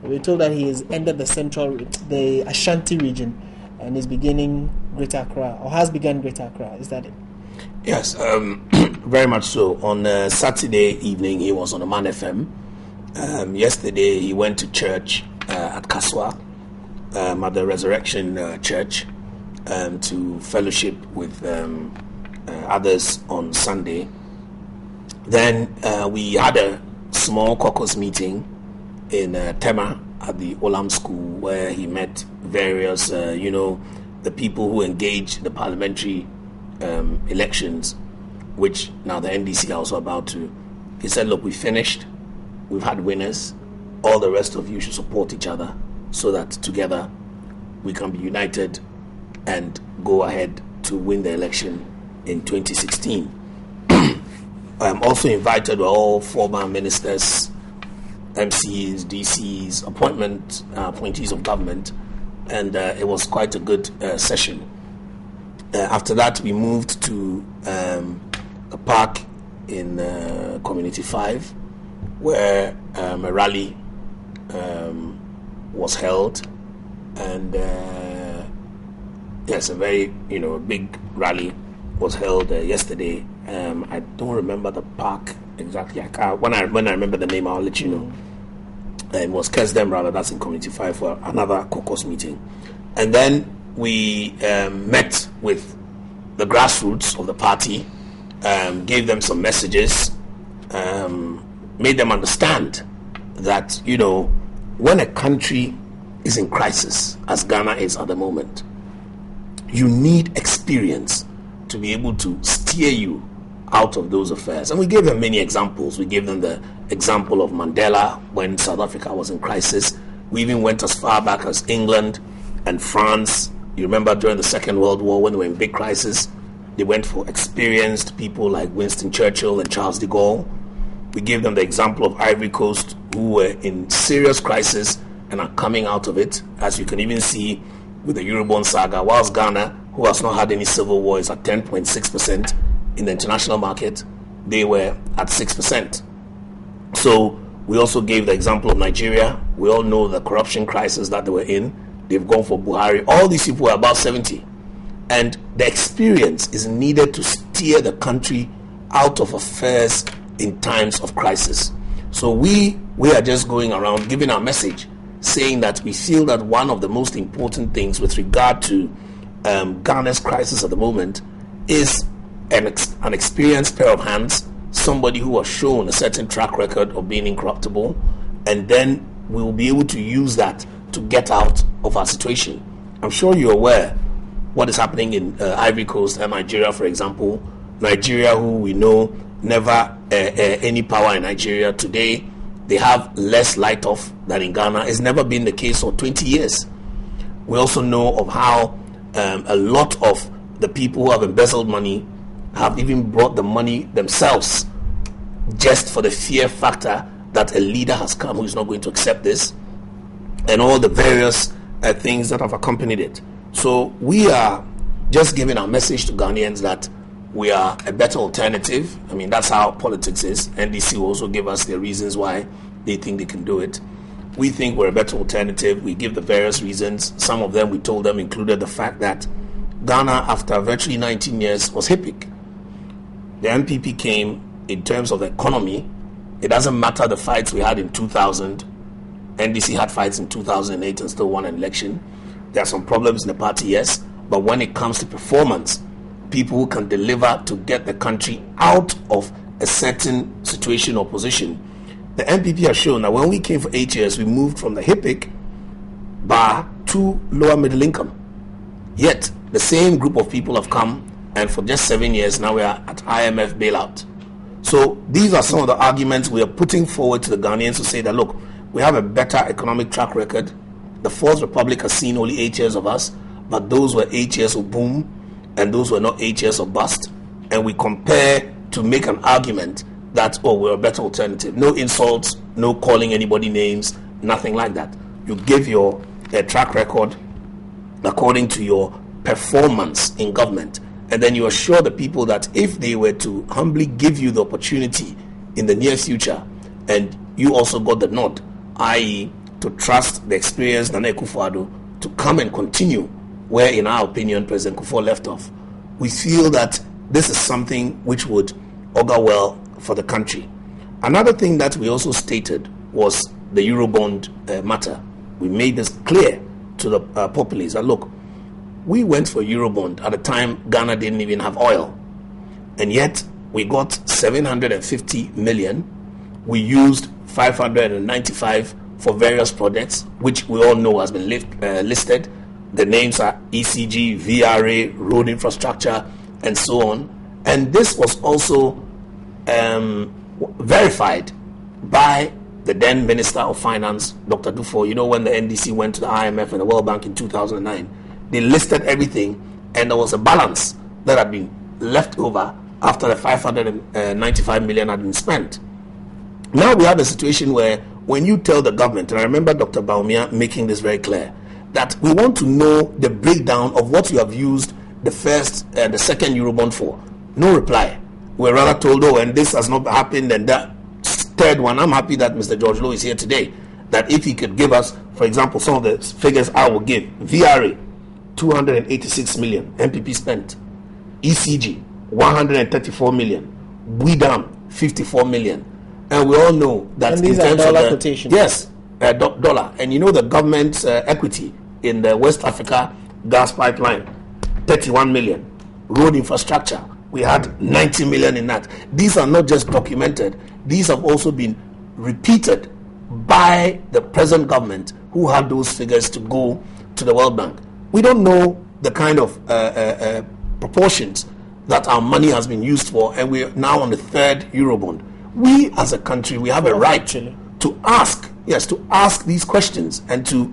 We're told that he has ended the Ashanti region, and is beginning Greater Accra, or has begun Greater Accra. Is that it?
Yes, very much so. On Saturday evening, he was on a Man FM. Yesterday, he went to church at Kaswa, at the Resurrection Church, to fellowship with others on Sunday. Then we had a small caucus meeting in Tema at the Olam School, where he met various, the people who engage the parliamentary elections, which now the NDC are also about to. He said, look, we finished. We've had winners. All the rest of you should support each other so that together we can be united and go ahead to win the election in 2016. Also invited were all former ministers, MCs, DCs, appointees of government, and it was quite a good session. After that, we moved to a park in Community 5, where a rally was held, and yes, a very big rally was held yesterday. I don't remember the park exactly. When I remember the name, I'll let you know. It was Kesdem, rather. That's in Community 5 for another caucus meeting, and then we met with the grassroots of the party, gave them some messages, made them understand that when a country is in crisis, as Ghana is at the moment, you need experience to be able to steer you out of those affairs. And we gave them many examples. We gave them the example of Mandela when South Africa was in crisis. We even went as far back as England and France. You remember during the Second World War, when they were in big crisis, they went for experienced people like Winston Churchill and Charles de Gaulle. We gave them the example of Ivory Coast, who were in serious crisis and are coming out of it, as you can even see with the Eurobond saga, whilst Ghana, who has not had any civil war, is at 10.6% in the international market. They were at 6%. So we also gave the example of Nigeria. We all know the corruption crisis that they were in. They've gone for Buhari. All these people were about 70. And the experience is needed to steer the country out of affairs in times of crisis. So we are just going around giving our message, saying that we feel that one of the most important things with regard to Ghana's crisis at the moment is an experienced pair of hands, somebody who has shown a certain track record of being incorruptible, and then we will be able to use that to get out of our situation. I'm sure you're aware what is happening in Ivory Coast and Nigeria, for example. Nigeria, who we know never any power in Nigeria today, they have less light off than in Ghana. It's never been the case for 20 years. We also know of how a lot of the people who have embezzled money have even brought the money themselves, just for the fear factor that a leader has come who is not going to accept this, and all the various things that have accompanied it. So we are just giving our message to Ghanaians that we are a better alternative. I mean, that's how politics is. NDC will also give us their reasons why they think they can do it. We think we're a better alternative. We give the various reasons. Some of them we told them included the fact that Ghana, after virtually 19 years, was HIPIC. The NPP came in terms of the economy. It doesn't matter the fights we had in 2000. NDC had fights in 2008 and still won an election. There are some problems in the party, yes, but when it comes to performance, people who can deliver to get the country out of a certain situation or position. The NPP has shown that when we came for 8 years, we moved from the HIPIC bar to lower middle income. Yet, the same group of people have come, and for just 7 years now we are at IMF bailout. So these are some of the arguments we are putting forward to the Ghanaians to say that, look, we have a better economic track record. The Fourth Republic has seen only 8 years of us, but those were 8 years of boom, and those were not 8 years of bust. And we compare to make an argument that, oh, we're a better alternative. No insults, no calling anybody names, nothing like that. You give your track record according to your performance in government, and then you assure the people that if they were to humbly give you the opportunity in the near future, and you also got the nod, i.e. to trust the experienced Nana Akufo-Addo to come and continue where, in our opinion, President Kufuor left off, we feel that this is something which would augur well for the country. Another thing that we also stated was the Eurobond matter. We made this clear to the populace that, look, we went for Eurobond at a time Ghana didn't even have oil, and yet we got 750 million. We used 595 for various projects, which we all know has been listed. The names are ECG, VRA, road infrastructure, and so on. And this was also verified by the then Minister of Finance, Dr. Dufo. You know, when the NDC went to the IMF and the World Bank in 2009, they listed everything, and there was a balance that had been left over after the 595 million had been spent. Now we have a situation where when you tell the government, and I remember Dr. Baumia making this very clear, that we want to know the breakdown of what you have used the first and the second Eurobond for. No reply. We're rather told, oh, and this has not happened, and that third one. I'm happy that Mr. George Lowe is here today, that if he could give us, for example, some of the figures I will give. VRA, 286 million, MPP spent. ECG, 134 million. BUIDAM, 54 million. And we all know that
and these
in terms
are dollar
of
quotations.
Yes, dollar. And you know the government's equity in the West Africa gas pipeline, 31 million. Road infrastructure, we had 90 million in that. These are not just documented. These have also been repeated by the present government, who had those figures to go to the World Bank. We don't know the kind of proportions that our money has been used for, and we're now on the third Eurobond. We as a country, we have a right to ask these questions and to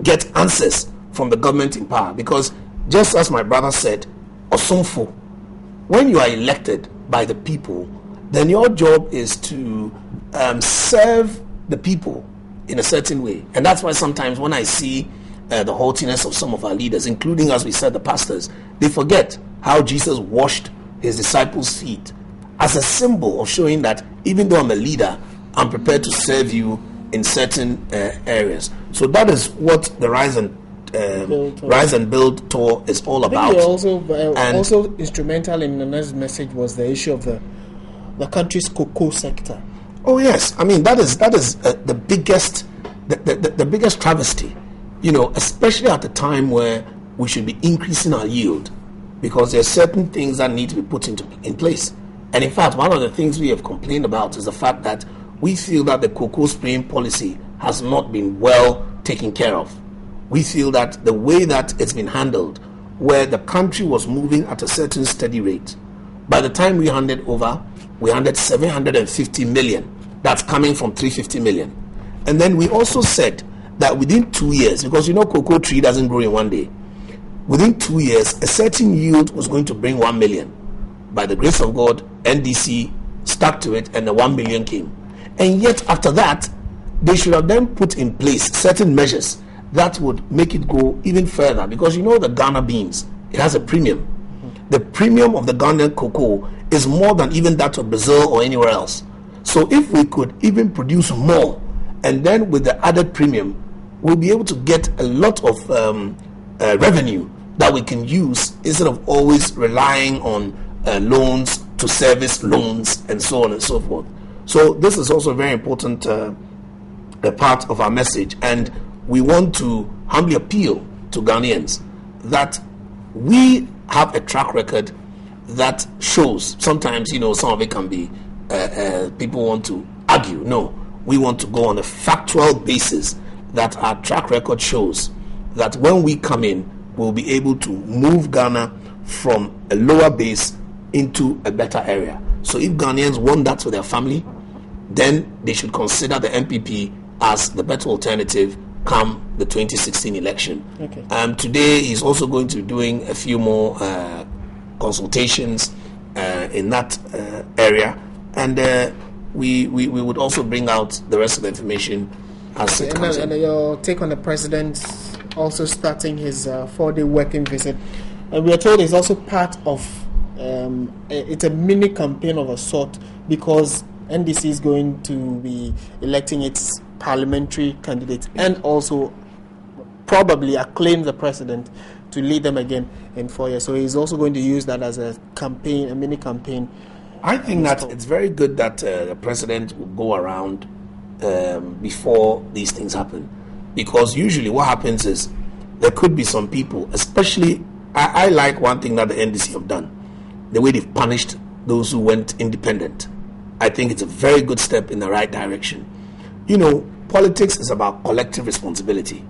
get answers from the government in power. Because just as my brother said, Osumfo, when you are elected by the people, then your job is to serve the people in a certain way. And that's why sometimes when I see the haughtiness of some of our leaders, including, as we said, the pastors, they forget how Jesus washed his disciples' feet as a symbol of showing that even though I'm a leader, I'm prepared to serve you in certain areas. So that is what the Rise and Build tour is all about.
Also instrumental in the next message was the issue of the country's cocoa sector.
Oh yes, I mean that is the biggest the biggest travesty, you know, especially at the time where we should be increasing our yield, because there are certain things that need to be put in place. And in fact, one of the things we have complained about is the fact that we feel that the cocoa spraying policy has not been well taken care of. We feel that the way that it's been handled, where the country was moving at a certain steady rate, by the time we handed over, we handed 750 million. That's coming from 350 million. And then we also said that within 2 years, because you know cocoa tree doesn't grow in one day, within 2 years, a certain yield was going to bring 1 million. By the grace of God, NDC stuck to it, and the 1 million came. And yet after that, they should have then put in place certain measures that would make it go even further, because you know the Ghana beans, it has a premium. The premium of the Ghanaian cocoa is more than even that of Brazil or anywhere else. So if we could even produce more, and then with the added premium, we'll be able to get a lot of revenue that we can use instead of always relying on loans to service loans and so on and so forth. So this is also a very important part of our message, and we want to humbly appeal to Ghanaians that we have a track record that shows. Sometimes, you know, some of it can be people want to argue. No, we want to go on a factual basis that our track record shows that when we come in, will be able to move Ghana from a lower base into a better area. So if Ghanaians want that for their family, then they should consider the MPP as the better alternative come the 2016 election.
Okay.
Today he's also going to be doing a few more consultations in that area, and we would also bring out the rest of the information as it comes in.
And your take on the president also starting his 4-day working visit. We are told it's also part of it's a mini campaign of a sort, because NDC is going to be electing its parliamentary candidate and also probably acclaim the president to lead them again in 4 years. So he's also going to use that as a campaign, a mini campaign.
I think that it's very good that the president will go around before these things happen, because usually what happens is there could be some people, especially I like one thing that the NDC have done, the way they've punished those who went independent. I think it's a very good step in the right direction. You know, politics is about collective responsibility.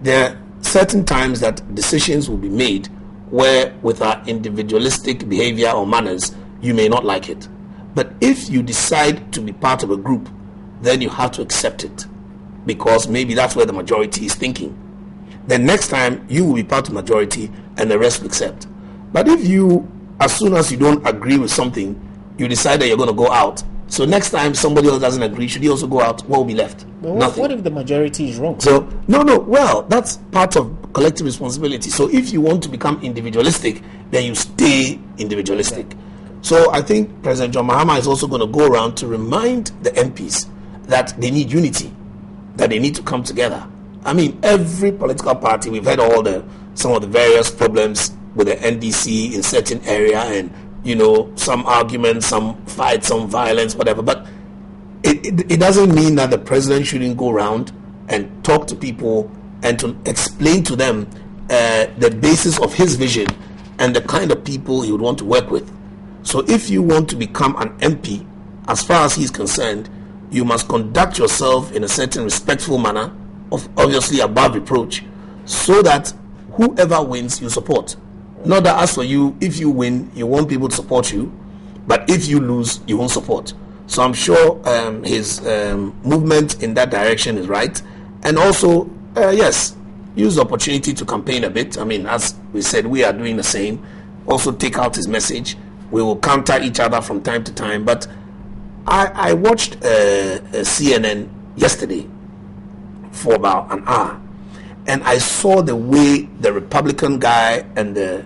There are certain times that decisions will be made where, with our individualistic behavior or manners, you may not like it. But if you decide to be part of a group, then you have to accept it, because maybe that's where the majority is thinking. Then next time you will be part of the majority and the rest will accept. But if you, as soon as you don't agree with something, you decide that you're going to go out, so next time somebody else doesn't agree, should he also go out? What will be left?
But
Nothing.
What if the majority is wrong?
So well, that's part of collective responsibility. So if you want to become individualistic, then you stay individualistic. Okay. So I think President John Mahama is also going to go around to remind the MPs that they need unity, that they need to come together. I mean, every political party, we've had some of the various problems with the NDC in certain area, and you know, some arguments, some fights, some violence, whatever. But it doesn't mean that the president shouldn't go around and talk to people and to explain to them the basis of his vision and the kind of people he would want to work with. So if you want to become an MP, as far as he's concerned, you must conduct yourself in a certain respectful manner, obviously above reproach, so that whoever wins, you support. Not that as for you, if you win, you want people to support you, but if you lose, you won't support. So I'm sure his movement in that direction is right. And also, yes, use the opportunity to campaign a bit. I mean, as we said, we are doing the same. Also take out his message. We will counter each other from time to time. But I watched a CNN yesterday for about an hour, and I saw the way the Republican guy and the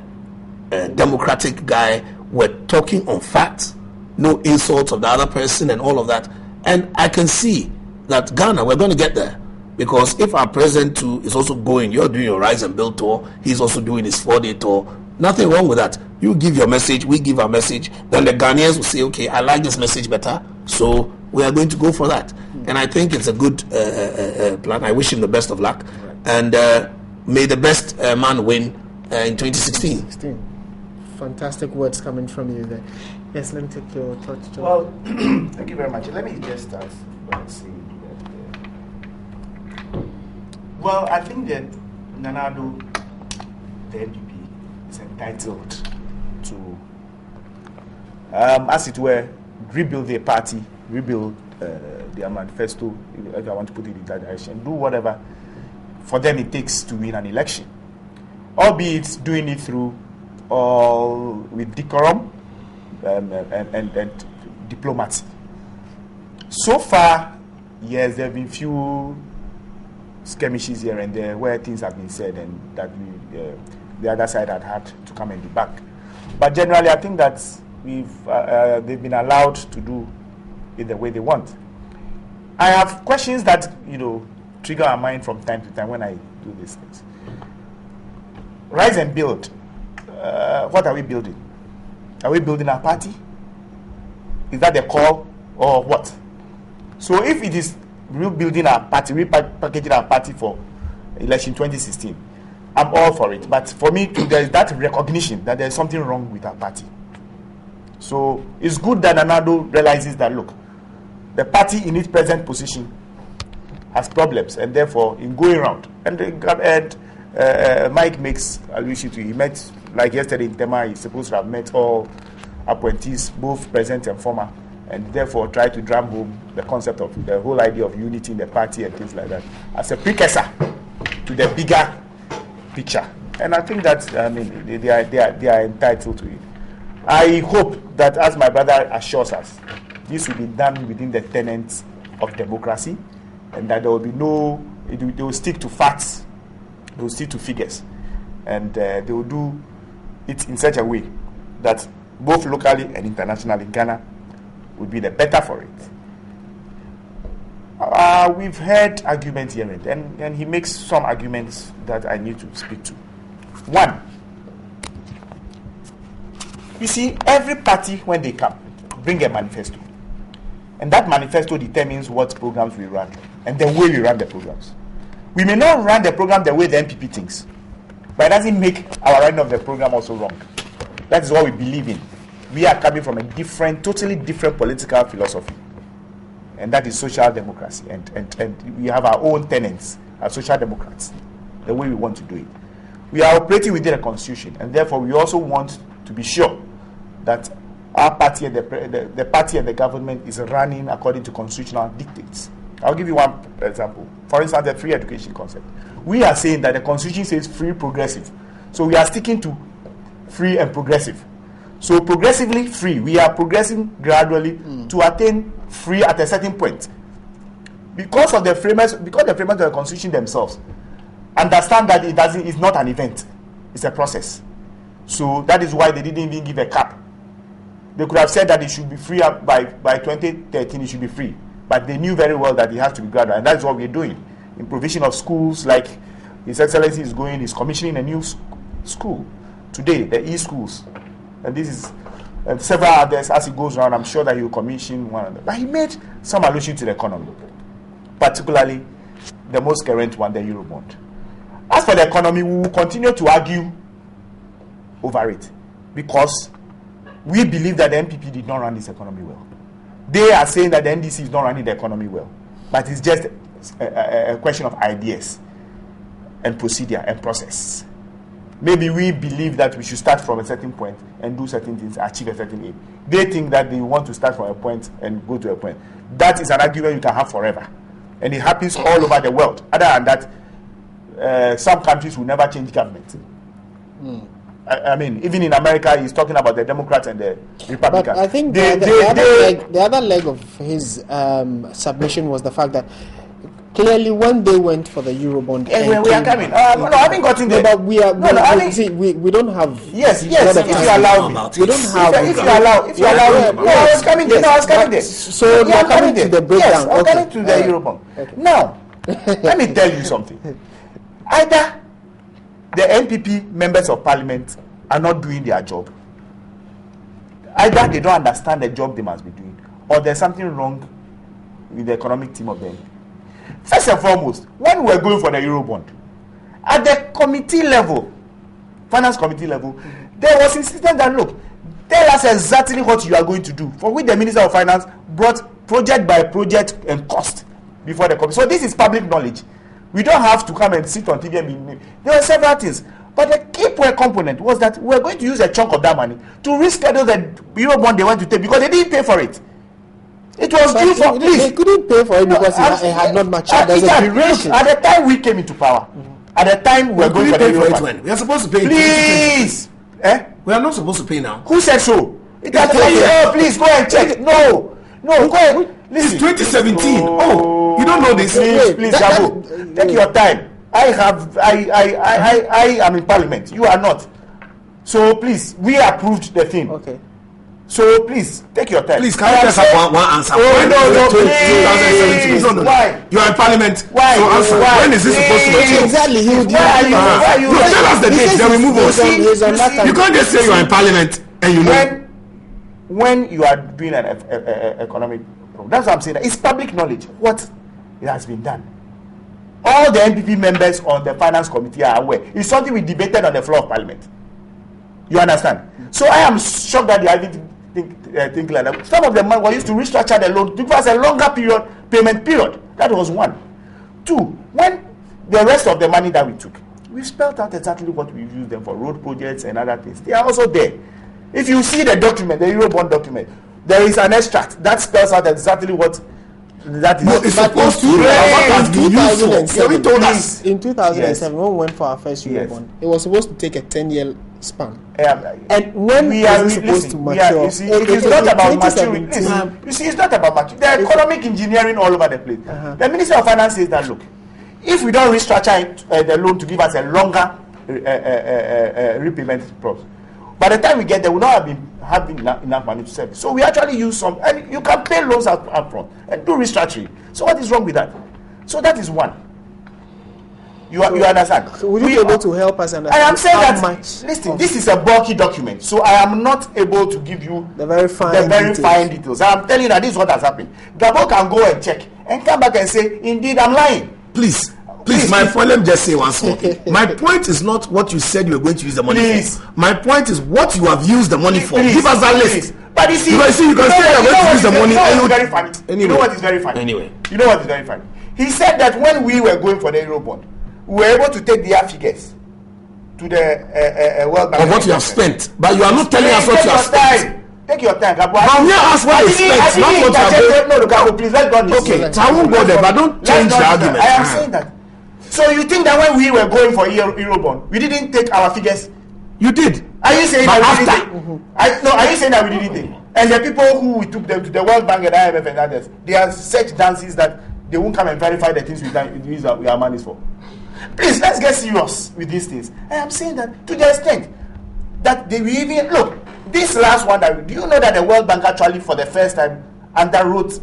Democratic guy were talking on facts, no insults of the other person and all of that. And I can see that Ghana, we're going to get there, because if our president too is also going, you're doing your Rise and Build tour, he's also doing his 4-day tour. Nothing wrong with that. You give your message, we give our message, then the Ghanaians will say, okay, I like this message better, so we are going to go for that. And I think it's a good plan. I wish him the best of luck. Right. And may the best man win in 2016.
Fantastic words coming from you there. Yes, let me take your touch.
Well, thank you very much. Let me just start by saying that, well, I think that Nanado, the NPP, is entitled to, as it were, rebuild their party, rebuild their manifesto, if I want to put it in that direction, do whatever for them it takes to win an election, albeit doing it through all with decorum and diplomacy. So far, yes, there have been few skirmishes here and there where things have been said and that the other side had to come and debunk. But generally, I think that they've been allowed to do it the way they want. I have questions that trigger our mind from time to time when I do these things. Rise and Build. What are we building? Are we building our party? Is that the call or what? So if it is rebuilding our party, repackaging our party for election 2016, I'm all for it. But for me, there is that recognition that there is something wrong with our party. So it's good that Nanado realizes that, look, the party in its present position has problems, and therefore in going around, and Mike makes allusion to. He met, like yesterday in Tema, he's supposed to have met all appointees, both present and former, and therefore try to drum home the concept of the whole idea of unity in the party and things like that as a precursor to the bigger picture. And I think that, they are entitled to it. I hope that, as my brother assures us, this will be done within the tenets of democracy, and that there will be they will stick to facts, they will stick to figures, and they will do it in such a way that both locally and internationally Ghana would be the better for it. We've heard arguments here and he makes some arguments that I need to speak to. One, you see, every party, when they come, bring a manifesto. And that manifesto determines what programs we run and the way we run the programs. We may not run the program the way the MPP thinks, but it doesn't make our running of the program also wrong. That is what we believe in. We are coming from a totally different political philosophy. And that is social democracy. And we have our own tenets as social democrats, the way we want to do it. We are operating within a constitution, and therefore we also want to be sure that our party and the party and the government is running according to constitutional dictates. I'll give you one example. For instance, the free education concept. We are saying that the constitution says free progressive. So we are sticking to free and progressive. So progressively free, we are progressing gradually to attain free at a certain point. Because the framers of the constitution themselves understand that it's not an event, it's a process. So that is why they didn't even give a cap. They could have said that it should be free by 2013, it should be free. But they knew very well that it has to be gradual, and that's what we're doing. In provision of schools, like His Excellency is commissioning a new school today, the e-schools. And this is several others as he goes around. I'm sure that he will commission one of them. But he made some allusion to the economy, particularly the most current one, the Eurobond. As for the economy, we will continue to argue over it because we believe that the MPP did not run this economy well. They are saying that the NDC is not running the economy well, but it's just a question of ideas and procedure and process. Maybe we believe that we should start from a certain point and do certain things, achieve a certain aim. They think that they want to start from a point and go to a point. That is an argument you can have forever. And it happens all over the world. Other than that, some countries will never change government. I mean, even in America, he's talking about the Democrats and the Republicans.
But I think the other leg of his submission was the fact that clearly when they went for the Eurobond,
we are coming. No, I haven't gotten there.
But we don't have.
Yes. If you allow me,
we don't have.
If you allow me. No, I was coming there.
So you are coming to the breakdown.
Yes, I'm coming to the Eurobond. Okay. Now, let me tell you something. Either the NPP members of parliament are not doing their job. Either they don't understand the job they must be doing, or there's something wrong with the economic team of them. First and foremost, when we were going for the Eurobond, at the committee level, finance committee level, there was insistence that, look, tell us exactly what you are going to do, for which the Minister of Finance brought project by project and cost before the committee. So this is public knowledge. We don't have to come and sit on TV and be... There were several things. But the key component was that we were going to use a chunk of that money to reschedule the Eurobond they want to take because they didn't pay for it. It was due for...
They couldn't pay for it because it had not matured. There's a duration.
At the time we came into power, at the time we were going for the Eurobond.
We are supposed to pay.
Please!
We are not supposed to pay now.
Who said so? It has oh, please go and check. No, go ahead.
Listen. It's 2017. Oh, you don't know this.
Please, Jabo. Take your time. I am in parliament. You are not. So please, we approved the thing.
Okay.
So please, take your time.
Please, can I just have one answer?
No, please. Why?
You are in parliament.
Why?
So answer.
Why?
When is this supposed to mature?
Exactly.
Why are you?
No, tell us the date. Then we move on. You can't just say you are in parliament and you know.
When you are doing an economic program, that's what I'm saying. It's public knowledge what it has been done. All the NPP members on the finance committee are aware. It's something we debated on the floor of parliament. You understand? So I am shocked that they didn't think like that. Some of them were used to restructure the loan to give us a longer payment period. That was one. Two, when the rest of the money that we took, We've spelled out exactly what we've used them for, road projects and other things. They are also there. If you see the document, the Eurobond document, there is an extract that spells out exactly what that is.
But it's supposed to be what has been used for. You told us.
In 2007, when we went for our first Eurobond, it was supposed to take a 10-year span. And when
we are
supposed to mature,
it is not about maturing. You see, it's not about maturing. There are economic engineering all over the place. The Minister of Finance says that, look, if we don't restructure the loan to give us a longer repayment process, by the time we get there, we will not have enough money to service. So we actually use some, and you can pay loans up front and do restructuring. So what is wrong with that? So that is one. You understand?
So would you be able to help us understand?
I am saying
how
that.
Much
listen, this is a bulky document, so I am not able to give you
the very fine
details. I am telling you that this is what has happened. Gabo can go and check and come back and say, indeed, I'm lying.
Please, my point, let me just say once more. My point is not what you said you were going to use the money for. My point is what you have used the money for. Give us that list.
But you see,
you can say you're going to use the money.
Very funny.
Anyway.
You know what is very funny?
Anyway.
You know what is very funny? He said that when we were going for the Eurobond, we were able to take their figures to the World Bank.
Of what you have spent. But you are not telling us what you have spent.
Take your time.
But we are asked what you spent, not what you have
spent. No, please, let's go.
Okay, I won't go there, but don't change the argument.
I am saying that. So you think that when we were going for Eurobond, we didn't take our figures?
You did.
Are you saying that we didn't take? Are you saying that we didn't take? And the people who we took them to the World Bank and IMF and others, they are such dances that they won't come and verify the things we use our money for. Please, let's get serious with these things. I am saying that to the extent that they will even look. This last one, do you know that the World Bank actually, for the first time, underwrote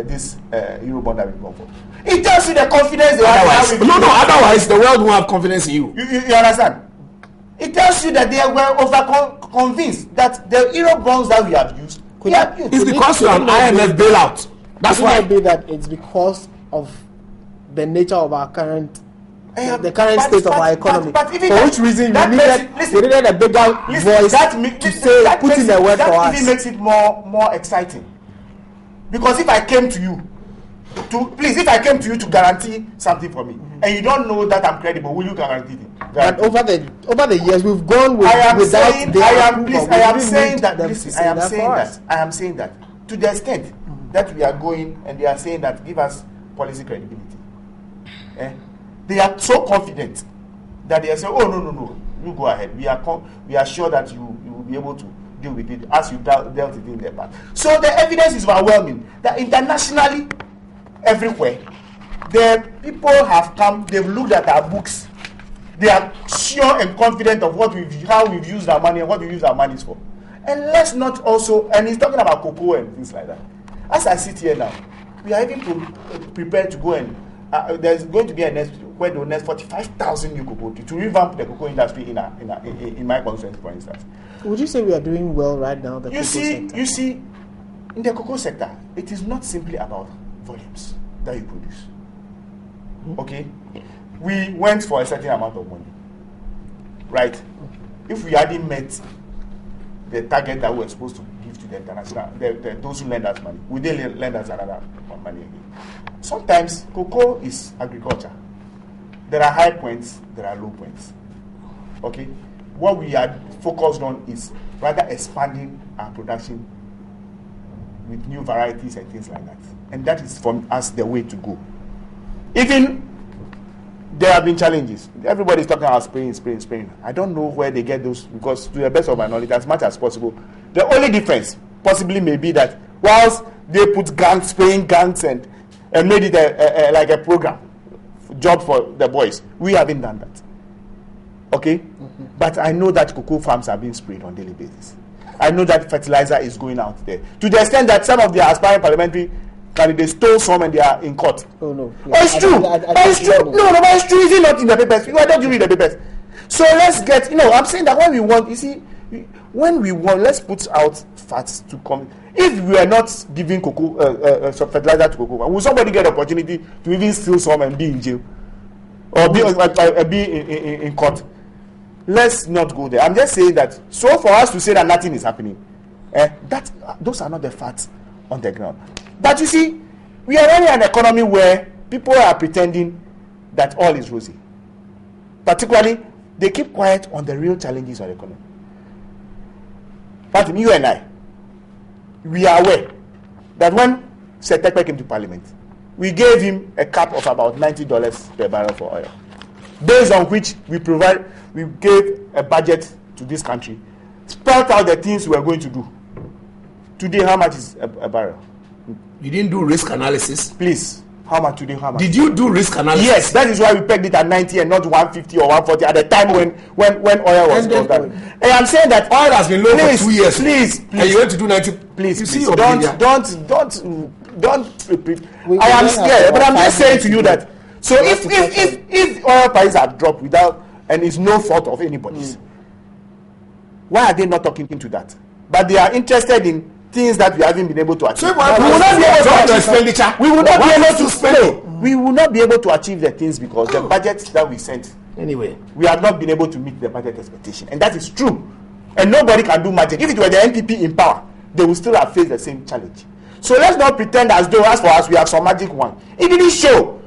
this Eurobond that we go for? It tells you the confidence they have.
Otherwise the world won't have confidence in you.
You understand? It tells you that they were convinced that the Eurobonds that we have used,
It's because you are an IMF bailout. That's why.
It might be that it's because of the nature of our current, the current state of our economy. For which reason we needed a bigger voice to say, put in a word for us.
That even makes it more exciting. Because if I came to you to guarantee something for me, and you don't know that I'm credible, will you guarantee it?
But over the years, we've gone with.
I am saying that to the extent that we are going, and they are saying that give us policy credibility. They are so confident that they are saying, "Oh no, you go ahead. We are sure that you will be able to deal with it as you dealt with it in the past." So the evidence is overwhelming that internationally, everywhere, the people have come. They've looked at our books. They are sure and confident of how we've used our money and what we use our money for. And let's not also. And he's talking about cocoa and things like that. As I sit here now, we are even prepared to go and there's going to be a next where they will nest 45,000 new cocoa to revamp the cocoa industry in my constituency, for instance.
Would you say we are doing well right now?
You see, in the cocoa sector, it is not simply about volumes that you produce. Okay, we went for a certain amount of money, right? If we hadn't met the target that we were supposed to give to the international, those who lend us money, we didn't lend us another money again. Sometimes cocoa is agriculture. There are high points, there are low points. Okay, what we are focused on is rather expanding our production with new varieties and things like that, and that is from us the way to go. Even there have been challenges. Everybody is talking about spraying. I don't know where they get those, because to the best of my knowledge, as much as possible, the only difference possibly may be that whilst they put spraying guns and made it like a program job for the boys, we haven't done that. Okay, but I know that cocoa farms are being sprayed on a daily basis. I know that fertilizer is going out there to the extent that some of the aspiring parliamentary candidates stole some and they are in court.
Oh no!
It's true. It's true. No, but it's true. Is it not in the papers? Why don't you read the papers? So let's get. I'm saying that when we want, let's put out facts to come. If we are not giving cocoa fertilizer to cocoa, will somebody get an opportunity to even steal some and be in jail or be in court? Let's not go there. I'm just saying that. So for us to say that nothing is happening, those are not the facts on the ground. But you see, we are running an economy where people are pretending that all is rosy. particularly, they keep quiet on the real challenges of the economy. But you and I, we are aware that when Setekpe came to Parliament, we gave him a cap of about $90 per barrel for oil, based on which we gave a budget to this country, spelled out the things we are going to do. Today, how much is a barrel?
You didn't do risk analysis?
Please, how much today? How much?
Did you do risk analysis?
Yes, that is why we pegged it at 90 and not 150 or 140 at the time when oil was gone down. And I'm saying that
oil has been low for 2 years.
Please,
and you went to do 90.
Please,
you
please,
see your
don't repeat. I am scared, but I'm just saying to you that. So if oil prices have dropped without, and it's no fault of anybody's, why are they not talking into that? But they are interested in things that we haven't been able to achieve.
So we will not be able to expenditure.
We will not be able to spend. We will not be able to achieve the things because the budget that we sent.
Anyway,
we have not been able to meet the budget expectation, and that is true. And nobody can do magic. If it were the NPP in power, they will still have faced the same challenge. So let's not pretend as though, as for us, we have some magic one. It didn't show.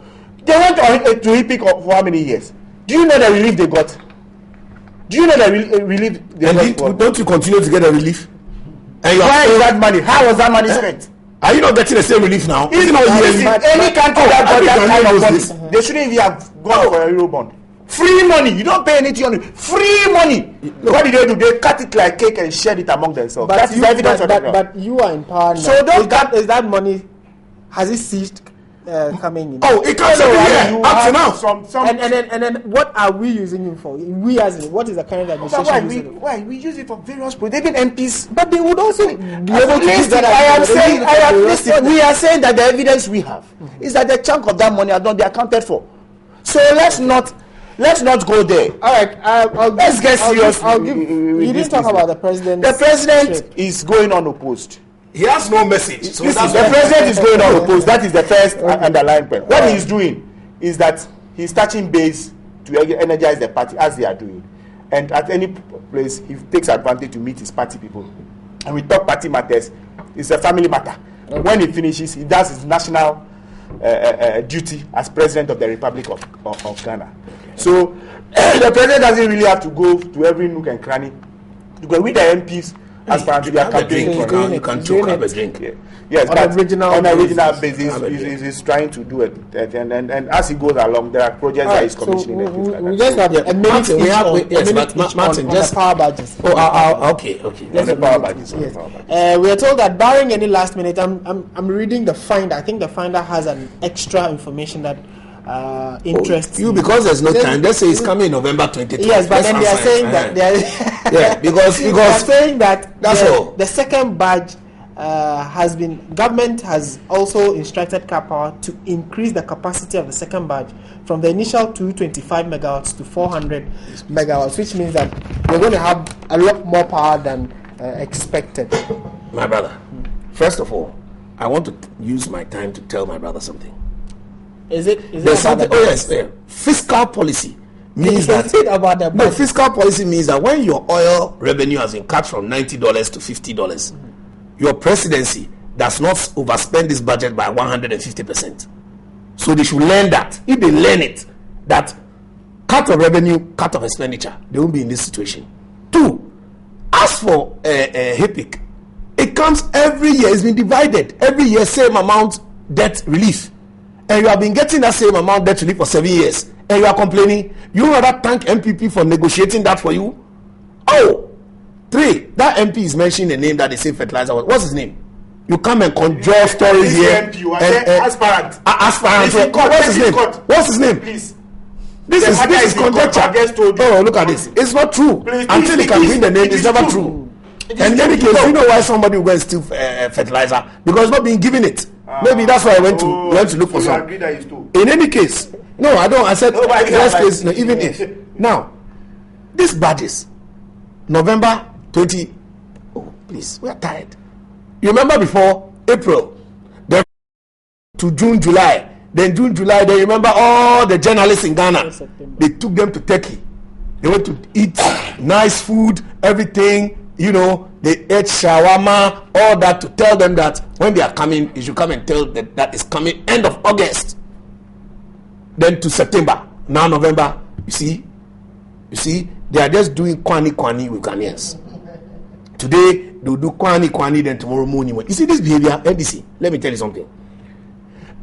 They went to HIPIC for how many years? Do you know the relief they got? Do you know the relief they got?
Don't you continue to get the relief? And
where is that money? How was that money spent?
Are you not getting the same relief now?
It's not any country that got that kind of money. They shouldn't even have gone for a Eurobond. Free money. You don't pay anything on it. Free money. What did they do? They cut it like cake and shared it among themselves.
But
That's evidence of that.
But you are in power now.
So
is that money, has it ceased coming in?
Oh, it comes every year. Up to now.
And then what are we using it for? We as in, what is the current administration
why we use it for various projects? Even MPs.
But they would also be able to use that.
We are saying that the evidence we have is that the chunk of that money has not been accounted for. So let's not go there.
All right.
Let's get serious.
You didn't talk about the president.
The president is going unopposed.
He has no message. So
the president is going unopposed. That is the first underlying point. What he's doing is that he's touching base to energize the party as they are doing. And at any place, he takes advantage to meet his party people. And we talk party matters. It's a family matter. Okay. When he finishes, he does his national duty as president of the Republic of Ghana. So the president doesn't really have to go to every nook and cranny to go with the MPs as far as we are campaigning.
You can choke up a drink.
Yeah. Yes,
on
a regional basis, he's trying to do it, and as he goes along, there are projects that he's commissioning.
So we just have a minute.
Martin, just
power budgets.
Okay.
On the power budgets.
Yes. We are told that barring any last minute, I'm reading the Finder. I think the Finder has an extra information that interests
you because there's no time. Let's say it's coming in November 2020.
Yes, but then they are saying that they are
because
they are saying that
that's all.
The second badge government has also instructed Power to increase the capacity of the second badge from the initial 225 megawatts to 400 megawatts, which means that we're going to have a lot more power than expected.
My brother, first of all, I want to use my time to tell my brother something.
Is it
something? Oh yes, fiscal policy means that. Fiscal policy means that when your oil revenue has been cut from $90 to $50, your presidency does not overspend this budget by 150%. So they should learn that. If they learn it, that cut of revenue, cut of expenditure, they won't be in this situation. 2, as for HIPIC, it comes every year. It's been divided every year, same amount debt relief. And you have been getting that same amount debt relief for 7 years, and you are complaining. You rather thank MPP for negotiating that for you. 3, that MP is mentioning the name that they say fertilizer. What's his name? You come and conjure stories here.
Aspirant.
What's his name? What's his name?
Please.
This is conjecture. Look at this. It's not true. Until he can bring the name, it's never true. And in any case, you know why somebody will go and steal fertilizer? Because it's not being given it. Maybe that's why I went to look for some. In any case, no, I don't. I said worst case, even if. Now, these badges, November 20. Oh, please, we are tired. You remember before April, then to June, July, then June, July. Then you remember all the journalists in Ghana. They took them to Turkey. They went to eat nice food, everything. You know, they ate shawarma, all that, to tell them that when they are coming, you should come and tell them that is coming end of August. Then to September, now November. You see, You see, they are just doing kwani with Ghanaians. Today, they'll do kwani, then tomorrow morning. You see this behavior, NDC, let me tell you something.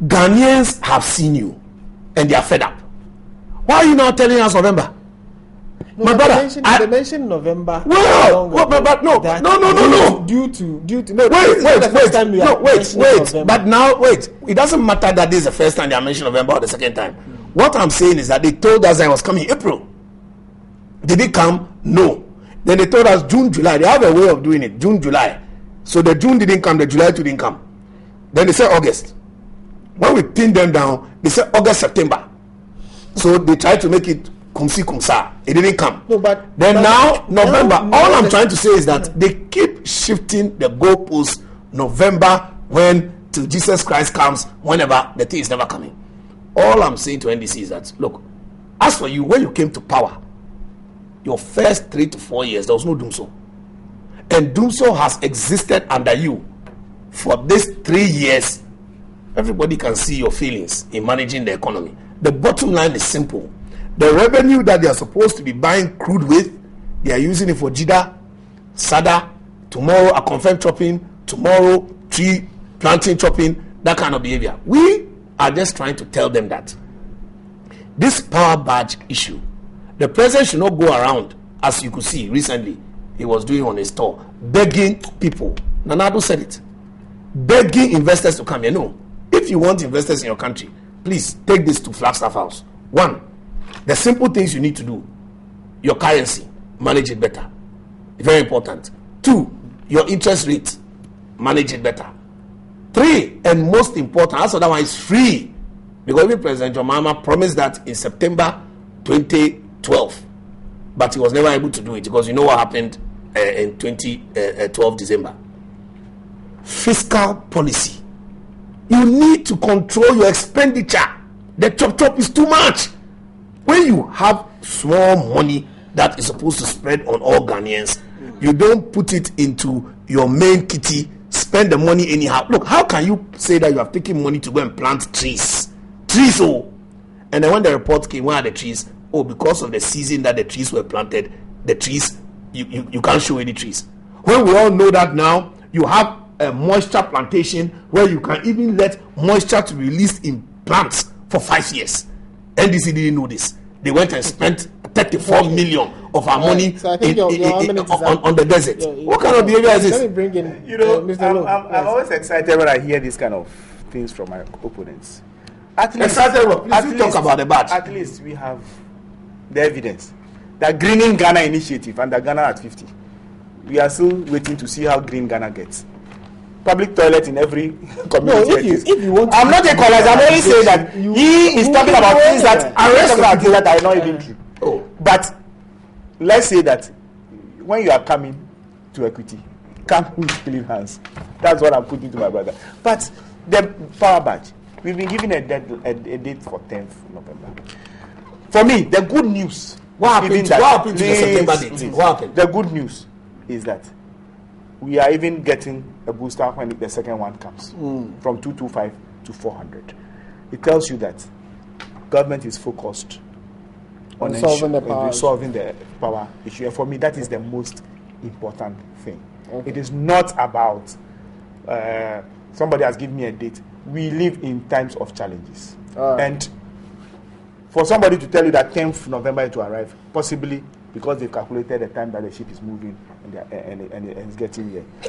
Ghanaians have seen you, and they are fed up. Why are you not telling us November?
No,
my brother,
they mentioned November.
Well, but no.
Due to
wait. But now, wait. It doesn't matter that this is the first time they are mentioning November or the second time. What I'm saying is that they told us I was coming April. Did it come? No. Then they told us June, July. They have a way of doing it. June, July. So the June didn't come, the July didn't come. Then they said August. When we pinned them down, they said August, September. So they tried to make it kumsa. It didn't come.
No, but
now November. All I'm trying to say is that they keep shifting the goalposts. November when till Jesus Christ comes, whenever the thing is never coming. All I'm saying to NDC is that look, as for you, when you came to power, your first 3 to 4 years there was no Dumso, and Dumso has existed under you for these 3 years. Everybody can see your feelings in managing the economy. The bottom line is simple. The revenue that they are supposed to be buying crude with, they are using it for Jida, Sada, tomorrow a confirmed chopping, tomorrow tree planting chopping, that kind of behavior. We are just trying to tell them that this power badge issue, the president should not go around, as you could see recently, he was doing on his tour, begging people. Nanado said it. Begging investors to come here. No. If you want investors in your country, please take this to Flagstaff House. 1, the simple things you need to do. Your currency, manage it better. Very important. 2, your interest rate, manage it better. 3, and most important, also that one is free. Because even President John Mahama promised that in September 2012. But he was never able to do it because you know what happened in 2012 December. Fiscal policy. You need to control your expenditure. The chop is too much. When you have small money that is supposed to spread on all Ghanaians, you don't put it into your main kitty, spend the money anyhow. Look, how can you say that you have taken money to go and plant trees? And then when the report came, where are the trees? Oh, because of the season that the trees were planted, the trees, you can't show any trees. When we all know that now, you have a moisture plantation where you can even let moisture to be released in plants for 5 years. NDC didn't know this. They went and spent 34 million of our money
so I think
on the desert. What kind of behavior is this?
Let me bring in,
I'm always excited when I hear these kind of things from my opponents.
At least talk about the badge.
At least we have the evidence. The Greening Ghana initiative and the Ghana at 50. We are still waiting to see how green Ghana gets. Public toilet in every community.
No, if you want,
I'm not a caller. I'm only saying that he is talking about things that are not even true.
Oh.
But let's say that when you are coming to equity, come with clean hands. That's what I'm putting to my brother. But the power badge, we've been given a date for 10th November. For me, the good news.
What happened to the September date? What happened?
The good news is that we are even getting a booster when the second one comes from 225 to 400. It tells you that government is focused on resolving the power issue. And for me, that is the most important thing. Okay. It is not about somebody has given me a date. We live in times of challenges. And for somebody to tell you that 10th November to arrive, possibly because they've calculated the time that the ship is moving and it's getting here.